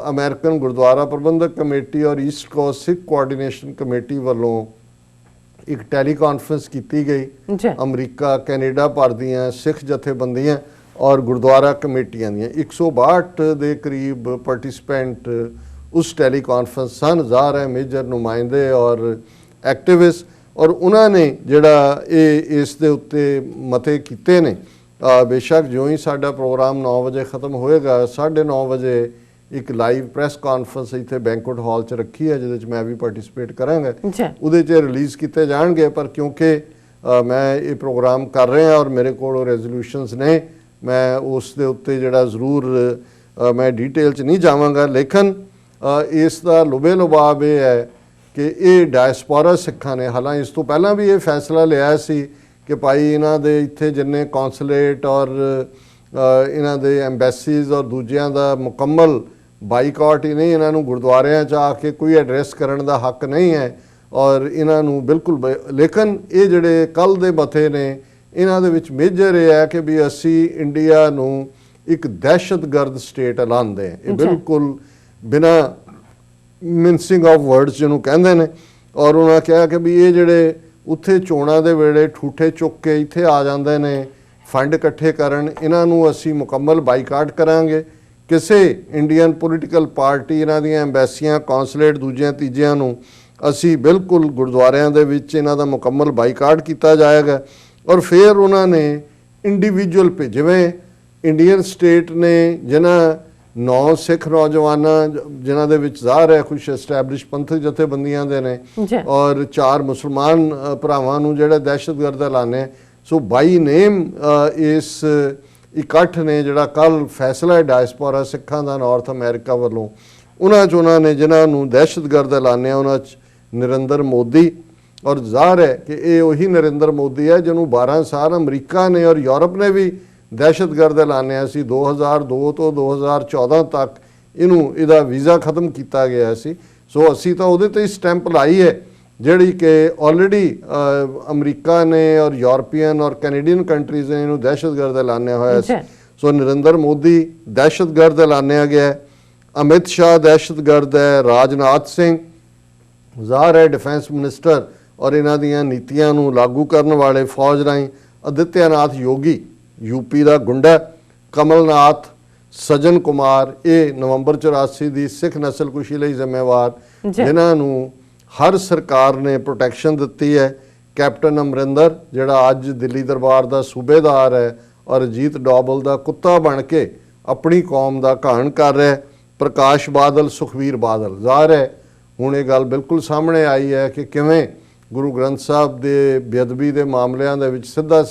B: ਅਮਰੀਕਨ ਗੁਰਦੁਆਰਾ ਪ੍ਰਬੰਧਕ ਕਮੇਟੀ ਔਰ ਈਸਟ ਕੋਸਟ ਸਿੱਖ ਕੋਆਰਡੀਨੇਸ਼ਨ ਕਮੇਟੀ ਵੱਲੋਂ ਇੱਕ ਟੈਲੀ ਕਾਨਫਰੰਸ ਕੀਤੀ ਗਈ ਅਮਰੀਕਾ ਕੈਨੇਡਾ ਭਰ ਦੀਆਂ ਸਿੱਖ ਜਥੇਬੰਦੀਆਂ ਔਰ ਗੁਰਦੁਆਰਾ ਕਮੇਟੀਆਂ ਦੀਆਂ 162 ਦੇ ਕਰੀਬ ਪਾਰਟਿਸਪੈਂਟ ਉਸ ਟੈਲੀ ਕਾਨਫਰੰਸ ਸਨ। ਜ਼ਾਹਰ ਹੈ ਮੇਜਰ ਨੁਮਾਇੰਦੇ ਔਰ ਐਕਟਿਵਿਸਟ ਔਰ ਉਹਨਾਂ ਨੇ ਜਿਹੜਾ ਇਹ ਇਸ ਦੇ ਉੱਤੇ ਮਤੇ ਕੀਤੇ ਨੇ। ਬੇਸ਼ੱਕ ਜਿਉਂ ਹੀ ਸਾਡਾ ਪ੍ਰੋਗਰਾਮ 9 ਵਜੇ ਖਤਮ ਹੋਏਗਾ 9:30 ਵਜੇ ਇੱਕ ਲਾਈਵ ਪ੍ਰੈਸ ਕਾਨਫਰੰਸ ਇੱਥੇ ਬੈਂਕੁਏਟ ਹਾਲ 'ਚ ਰੱਖੀ ਹੈ ਜਿਹਦੇ 'ਚ ਮੈਂ ਵੀ ਪਾਰਟਿਸਿਪੇਟ ਕਰਾਂਗਾ। ਉਹਦੇ 'ਚ ਰਿਲੀਜ਼ ਕੀਤੇ ਜਾਣਗੇ ਪਰ ਕਿਉਂਕਿ ਮੈਂ ਇਹ ਪ੍ਰੋਗਰਾਮ ਕਰ ਰਿਹਾ ਔਰ ਮੇਰੇ ਕੋਲ ਰੈਜ਼ੋਲੂਸ਼ਨਸ ਨੇ ਮੈਂ ਉਸ ਦੇ ਉੱਤੇ ਜਿਹੜਾ ਜ਼ਰੂਰ ਮੈਂ ਡੀਟੇਲ 'ਚ ਨਹੀਂ ਜਾਵਾਂਗਾ। ਲੇਕਿਨ ਇਸ ਦਾ ਲੁਬੇ ਲੁਬਾਬ ਇਹ ਹੈ ਕਿ ਇਹ ਡਾਇਸਪੋਰਾ ਸਿੱਖਾਂ ਨੇ ਹਾਲਾਂ ਇਸ ਤੋਂ ਪਹਿਲਾਂ ਵੀ ਇਹ ਫੈਸਲਾ ਲਿਆ ਸੀ ਕਿ ਭਾਈ ਇਹਨਾਂ ਦੇ ਇੱਥੇ ਜਿੰਨੇ ਕੌਂਸੂਲੇਟ ਔਰ ਇਹਨਾਂ ਦੇ ਐਮਬੈਸੀਜ਼ ਔਰ ਦੂਜਿਆਂ ਦਾ ਮੁਕੰਮਲ ਬਾਈਕਾਟ ਹੀ ਨਹੀਂ, ਇਹਨਾਂ ਨੂੰ ਗੁਰਦੁਆਰਿਆਂ 'ਚ ਆ ਕੇ ਕੋਈ ਐਡਰੈਸ ਕਰਨ ਦਾ ਹੱਕ ਨਹੀਂ ਹੈ ਔਰ ਇਹਨਾਂ ਨੂੰ ਬਿਲਕੁਲ। ਲੇਕਿਨ ਇਹ ਜਿਹੜੇ ਕੱਲ੍ਹ ਦੇ ਮਤੇ ਨੇ ਇਹਨਾਂ ਦੇ ਵਿੱਚ ਮੇਜਰ ਇਹ ਹੈ ਕਿ ਵੀ ਅਸੀਂ ਇੰਡੀਆ ਨੂੰ ਇੱਕ ਦਹਿਸ਼ਤਗਰਦ ਸਟੇਟ ਐਲਾਨਦੇ ਹਾਂ। ਇਹ ਬਿਲਕੁਲ ਬਿਨਾਂ ਮਿੰਸਿੰਗ ਆਫ ਵਰਡਸ ਜਿਹਨੂੰ ਕਹਿੰਦੇ ਨੇ। ਔਰ ਉਹਨਾਂ ਕਿਹਾ ਕਿ ਵੀ ਇਹ ਜਿਹੜੇ ਉੱਥੇ ਚੋਣਾਂ ਦੇ ਵੇਲੇ ਠੂਠੇ ਚੁੱਕ ਕੇ ਇੱਥੇ ਆ ਜਾਂਦੇ ਨੇ ਫੰਡ ਇਕੱਠੇ ਕਰਨ, ਇਹਨਾਂ ਨੂੰ ਅਸੀਂ ਮੁਕੰਮਲ ਬਾਈਕਾਟ ਕਰਾਂਗੇ। ਕਿਸੇ ਇੰਡੀਅਨ ਪੋਲੀਟੀਕਲ ਪਾਰਟੀ ਇਹਨਾਂ ਦੀਆਂ ਐਮਬੈਸੀਆਂ ਕੌਂਸੂਲੇਟ ਦੂਜਿਆਂ ਤੀਜਿਆਂ ਨੂੰ ਅਸੀਂ ਬਿਲਕੁਲ ਗੁਰਦੁਆਰਿਆਂ ਦੇ ਵਿੱਚ ਇਹਨਾਂ ਦਾ ਮੁਕੰਮਲ ਬਾਈਕਾਟ ਕੀਤਾ ਜਾਏਗਾ। ਔਰ ਫਿਰ ਉਹਨਾਂ ਨੇ ਇੰਡੀਵਿਜੂਅਲ ਜਿਵੇਂ ਇੰਡੀਅਨ ਸਟੇਟ ਨੇ ਜਿਨ੍ਹਾਂ 9 ਸਿੱਖ ਨੌਜਵਾਨਾਂ ਜਿਨ੍ਹਾਂ ਦੇ ਵਿੱਚ ਜ਼ਾਹਰ ਹੈ ਕੁਛ ਐਸਟੈਬਲਿਸ਼ ਪੰਥਕ ਜਥੇਬੰਦੀਆਂ ਦੇ ਨੇ ਔਰ 4 ਮੁਸਲਮਾਨ ਭਰਾਵਾਂ ਨੂੰ ਜਿਹੜਾ ਦਹਿਸ਼ਤਗਰਦ ਐਲਾਨੇ। ਸੋ ਬਾਈ ਨੇਮ ਇਸ ਇਕੱਠ ਨੇ ਜਿਹੜਾ ਕੱਲ ਫੈਸਲਾ ਹੈ ਡਾਇਸਪੋਰਾ ਸਿੱਖਾਂ ਦਾ ਨਾਰਥ ਅਮਰੀਕਾ ਵੱਲੋਂ ਉਹਨਾਂ 'ਚ ਉਹਨਾਂ ਨੇ ਜਿਨ੍ਹਾਂ ਨੂੰ ਦਹਿਸ਼ਤਗਰਦ ਐਲਾਨਿਆ ਉਹਨਾਂ 'ਚ ਨਰਿੰਦਰ ਮੋਦੀ। ਔਰ ਜ਼ਾਹਰ ਹੈ ਕਿ ਇਹ ਉਹੀ ਨਰਿੰਦਰ ਮੋਦੀ ਹੈ ਜਿਹਨੂੰ 12 ਸਾਲ ਅਮਰੀਕਾ ਨੇ ਔਰ ਯੂਰਪ ਨੇ ਵੀ ਦਹਿਸ਼ਤਗਰਦ ਐਲਾਨਿਆ ਸੀ। 2002 ਤੋਂ 2014 ਤੱਕ ਇਹਦਾ ਵੀਜ਼ਾ ਖਤਮ ਕੀਤਾ ਗਿਆ ਸੀ। ਸੋ ਅਸੀਂ ਤਾਂ ਉਹਦੇ ਤੇ ਹੀ ਸਟੈਂਪ ਲਾਈ ਹੈ ਜਿਹੜੀ ਕਿ ਆਲਰੇਡੀ ਅਮਰੀਕਾ ਨੇ ਔਰ ਯੂਰਪੀਅਨ ਔਰ ਕੈਨੇਡੀਅਨ ਕੰਟਰੀਜ਼ ਨੇ ਇਹਨੂੰ ਦਹਿਸ਼ਤਗਰਦ ਐਲਾਨਿਆ ਹੋਇਆ ਸੀ। ਸੋ ਨਰਿੰਦਰ ਮੋਦੀ ਦਹਿਸ਼ਤਗਰਦ ਐਲਾਨਿਆ ਗਿਆ ਹੈ, ਅਮਿਤ ਸ਼ਾਹ ਦਹਿਸ਼ਤਗਰਦ ਹੈ, ਰਾਜਨਾਥ ਸਿੰਘ ਜ਼ਾਹਰ ਹੈ ਡਿਫੈਂਸ ਮਿਨਿਸਟਰ ਔਰ ਇਹਨਾਂ ਦੀਆਂ ਨੀਤੀਆਂ ਨੂੰ ਲਾਗੂ ਕਰਨ ਵਾਲੇ ਫੌਜ ਰਾਹੀਂ ਆਦਿੱਤਿਆਨਾਥ ਯੋਗੀ यूपी ਦਾ ਗੁੰਡਾ, ਕਮਲਨਾਥ, ਸਜਨ ਕੁਮਾਰ ਇਹ ਨਵੰਬਰ 84 ਦੀ ਸਿੱਖ ਨਸਲਕੁਸ਼ੀ ਲਈ ਜ਼ਿੰਮੇਵਾਰ ਜਿਨ੍ਹਾਂ ਨੂੰ ਹਰ ਸਰਕਾਰ ਨੇ ਪ੍ਰੋਟੈਕਸ਼ਨ ਦਿੱਤੀ ਹੈ, ਕੈਪਟਨ ਅਮਰਿੰਦਰ ਜਿਹੜਾ ਅੱਜ ਦਿੱਲੀ ਦਰਬਾਰ ਦਾ ਸੂਬੇਦਾਰ ਹੈ ਔਰ ਅਜੀਤ ਡੋਭਲ ਦਾ ਕੁੱਤਾ ਬਣ ਕੇ ਆਪਣੀ ਕੌਮ ਦਾ ਘਾਣ ਕਰ ਰਿਹਾ, ਪ੍ਰਕਾਸ਼ ਬਾਦਲ, ਸੁਖਬੀਰ ਬਾਦਲ। ਜ਼ਾਹਰ ਹੈ ਹੁਣ ਇਹ ਗੱਲ ਬਿਲਕੁਲ ਸਾਹਮਣੇ ਆਈ ਹੈ ਕਿ ਕਿਵੇਂ ਗੁਰੂ ਗ੍ਰੰਥ ਸਾਹਿਬ ਦੇ ਬੇਅਦਬੀ ਦੇ ਮਾਮਲਿਆਂ ਦੇ ਵਿੱਚ ਸਿੱਧਾ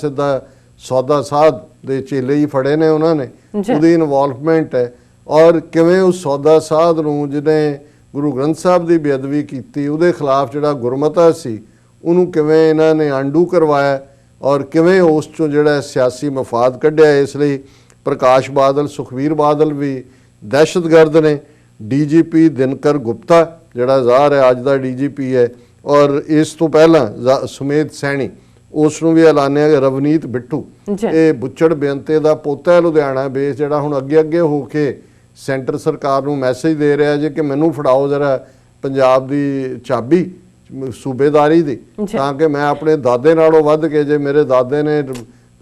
B: ਸੌਦਾ ਸਾਧ ਦੇ ਚੇਲੇ ਹੀ ਫੜੇ ਨੇ ਉਹਨਾਂ ਨੇ, ਉਹਦੀ ਇਨਵੋਲਵਮੈਂਟ ਹੈ ਔਰ ਕਿਵੇਂ ਉਸ ਸੌਦਾ ਸਾਧ ਨੂੰ ਜਿਹਨੇ ਗੁਰੂ ਗ੍ਰੰਥ ਸਾਹਿਬ ਦੀ ਬੇਅਦਬੀ ਕੀਤੀ ਉਹਦੇ ਖਿਲਾਫ ਜਿਹੜਾ ਗੁਰਮਤਾ ਸੀ ਉਹਨੂੰ ਕਿਵੇਂ ਇਹਨਾਂ ਨੇ ਆਂਡੂ ਕਰਵਾਇਆ ਔਰ ਕਿਵੇਂ ਉਸ ਚੋਂ ਜਿਹੜਾ ਸਿਆਸੀ ਮਫਾਦ ਕੱਢਿਆ। ਇਸ ਲਈ ਪ੍ਰਕਾਸ਼ ਬਾਦਲ, ਸੁਖਬੀਰ ਬਾਦਲ ਵੀ ਦਹਿਸ਼ਤਗਰਦ ਨੇ। ਡੀਜੀਪੀ ਦਿਨਕਰ ਗੁਪਤਾ ਜਿਹੜਾ ਜ਼ਾਹਰ ਹੈ ਅੱਜ ਦਾ ਡੀਜੀਪੀ ਹੈ ਔਰ ਇਸ ਤੋਂ ਪਹਿਲਾਂ ਸੁਮੇਧ ਸੈਣੀ ਉਸ ਨੂੰ ਵੀ ਐਲਾਨਿਆ ਗਿਆ। ਰਵਨੀਤ ਬਿੱਟੂ ਇਹ ਬੁੱਚੜ ਬੇਅੰਤੇ ਦਾ ਪੋਤਾ ਹੈ, ਲੁਧਿਆਣਾ ਬੇਸ, ਜਿਹੜਾ ਹੁਣ ਅੱਗੇ ਹੋ ਕੇ ਸੈਂਟਰ ਸਰਕਾਰ ਨੂੰ ਮੈਸੇਜ ਦੇ ਰਿਹਾ ਜੇ ਕਿ ਮੈਨੂੰ ਫੜਾਓ ਜ਼ਰਾ ਪੰਜਾਬ ਦੀ ਚਾਬੀ ਸੂਬੇਦਾਰੀ ਦੀ, ਤਾਂ ਕਿ ਮੈਂ ਆਪਣੇ ਦਾਦੇ ਨਾਲੋਂ ਵੱਧ ਕੇ, ਜੇ ਮੇਰੇ ਦਾਦੇ ਨੇ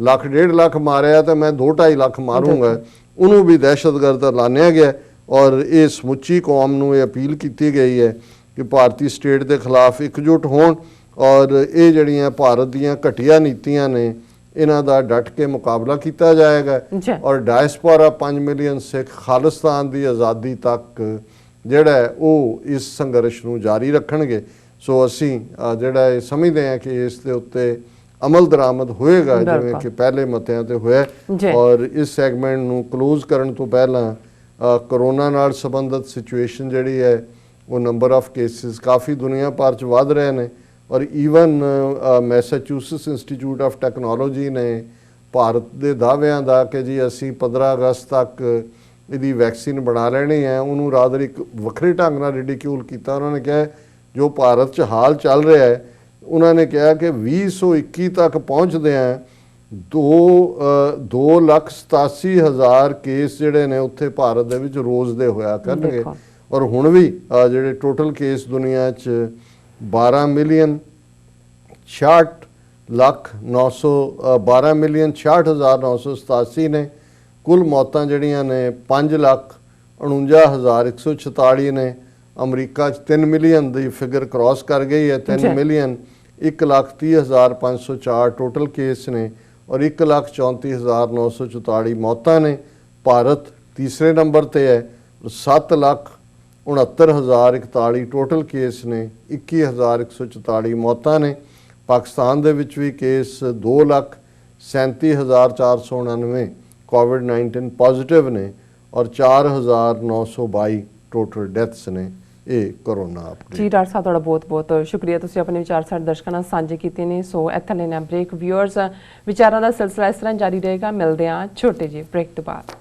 B: 1.5 ਲੱਖ ਮਾਰਿਆ ਤਾਂ ਮੈਂ 2.5 ਲੱਖ ਮਾਰੂੰਗਾ। ਉਹਨੂੰ ਵੀ ਦਹਿਸ਼ਤਗਰਦ ਐਲਾਨਿਆ ਗਿਆ ਔਰ ਇਹ ਸਮੁੱਚੀ ਕੌਮ ਨੂੰ ਇਹ ਅਪੀਲ ਕੀਤੀ ਗਈ ਹੈ ਕਿ ਭਾਰਤੀ ਸਟੇਟ ਦੇ ਖਿਲਾਫ ਇਕਜੁੱਟ ਹੋਣ ਔਰ ਇਹ ਜਿਹੜੀਆਂ ਭਾਰਤ ਦੀਆਂ ਘਟੀਆ ਨੀਤੀਆਂ ਨੇ ਇਹਨਾਂ ਦਾ ਡਟ ਕੇ ਮੁਕਾਬਲਾ ਕੀਤਾ ਜਾਏਗਾ ਔਰ ਡਾਇਸਪੋਰਾ 5 ਮਿਲੀਅਨ ਸਿੱਖ ਖਾਲਿਸਤਾਨ ਦੀ ਆਜ਼ਾਦੀ ਤੱਕ ਜਿਹੜਾ ਉਹ ਇਸ ਸੰਘਰਸ਼ ਨੂੰ ਜਾਰੀ ਰੱਖਣਗੇ। ਸੋ ਅਸੀਂ ਜਿਹੜਾ ਇਹ ਸਮਝਦੇ ਹਾਂ ਕਿ ਇਸ ਦੇ ਉੱਤੇ ਅਮਲ ਦਰਾਮਦ ਹੋਏਗਾ ਜਿਵੇਂ ਕਿ ਪਹਿਲੇ ਮਤਿਆਂ ਤੇ ਹੋਇਆ। ਔਰ ਇਸ ਸੈਗਮੈਂਟ ਨੂੰ ਕਲੋਜ਼ ਕਰਨ ਤੋਂ ਪਹਿਲਾਂ ਕਰੋਨਾ ਨਾਲ ਸੰਬੰਧਿਤ ਸਿਚੁਏਸ਼ਨ ਜਿਹੜੀ ਹੈ ਉਹ ਨੰਬਰ ਆਫ ਕੇਸਿਸ ਕਾਫੀ ਦੁਨੀਆ ਭਰ 'ਚ ਵੱਧ ਰਹੇ ਨੇ ਔਰ ਈਵਨ ਮੈਸਾਚੂਸਟਸ ਇੰਸਟੀਚਿਊਟ ਆਫ ਟੈਕਨੋਲੋਜੀ ਨੇ ਭਾਰਤ ਦੇ ਦਾਅਵਿਆਂ ਦਾ ਕਿ ਜੀ ਅਸੀਂ 15 ਅਗਸਤ ਤੱਕ ਇਹਦੀ ਵੈਕਸੀਨ ਬਣਾ ਲੈਣੀ ਹੈ ਉਹਨੂੰ ਰਾਦਰ ਇੱਕ ਵੱਖਰੇ ਢੰਗ ਨਾਲ ਰਿਡੀਕਿਊਲ ਕੀਤਾ। ਉਹਨਾਂ ਨੇ ਕਿਹਾ ਜੋ ਭਾਰਤ 'ਚ ਹਾਲ ਚੱਲ ਰਿਹਾ ਹੈ, ਉਹਨਾਂ ਨੇ ਕਿਹਾ ਕਿ 2021 ਤੱਕ ਪਹੁੰਚਦੇ ਆ 2,87,000 ਕੇਸ ਜਿਹੜੇ ਨੇ ਉੱਥੇ ਭਾਰਤ ਦੇ ਵਿੱਚ ਰੋਜ਼ ਦੇ ਹੋਇਆ ਕਰਨਗੇ ਔਰ ਹੁਣ ਵੀ ਜਿਹੜੇ ਟੋਟਲ ਕੇਸ ਦੁਨੀਆ 'ਚ 12,66,987 ਨੇ। ਕੁੱਲ ਮੌਤਾਂ ਜਿਹੜੀਆਂ ਨੇ 5,49,146 ਨੇ। ਅਮਰੀਕਾ 'ਚ 3 ਮਿਲੀਅਨ ਦੀ ਫਿਗਰ ਕ੍ਰਾਸ ਕਰ ਗਈ ਹੈ। 3 ਮਿਲੀਅਨ 1,30,504 ਟੋਟਲ ਕੇਸ ਨੇ ਔਰ 1,34,944 ਮੌਤਾਂ ਨੇ। ਭਾਰਤ ਤੀਸਰੇ ਨੰਬਰ ਤੇ ਹੈ, 7,69,041 ਟੋਟਲ ਕੇਸ ਨੇ, 21,144 ਮੌਤਾਂ ਨੇ। ਪਾਕਿਸਤਾਨ ਦੇ ਵਿੱਚ ਵੀ ਕੇਸ 2,37,499 ਕੋਵਿਡ-19 ਪੋਜ਼ਿਟਿਵ ਨੇ ਔਰ 4,922 ਟੋਟਲ ਡੈਥਸ ਨੇ। ਇਹ ਕਰੋਨਾ ਅਪਡੇਟ
A: ਜੀ। ਡਾਕਟਰ ਸਾਹਿਬ ਤੁਹਾਡਾ ਬਹੁਤ ਸ਼ੁਕਰੀਆ, ਤੁਸੀਂ ਆਪਣੇ ਵਿਚਾਰ ਸਾਡੇ ਦਰਸ਼ਕਾਂ ਨਾਲ ਸਾਂਝੇ ਕੀਤੇ ਨੇ। ਸੋ ਇੱਥੇ ਲੈਣਾ ਬ੍ਰੇਕ। ਵਿਊਅਰਸ, ਵਿਚਾਰਾਂ ਦਾ ਸਿਲਸਿਲਾ ਇਸ ਤਰ੍ਹਾਂ ਜਾਰੀ ਰਹੇਗਾ। ਮਿਲਦੇ ਹਾਂ ਛੋਟੇ ਜਿਹੇ ਬ੍ਰੇਕ ਤੋਂ ਬਾਅਦ।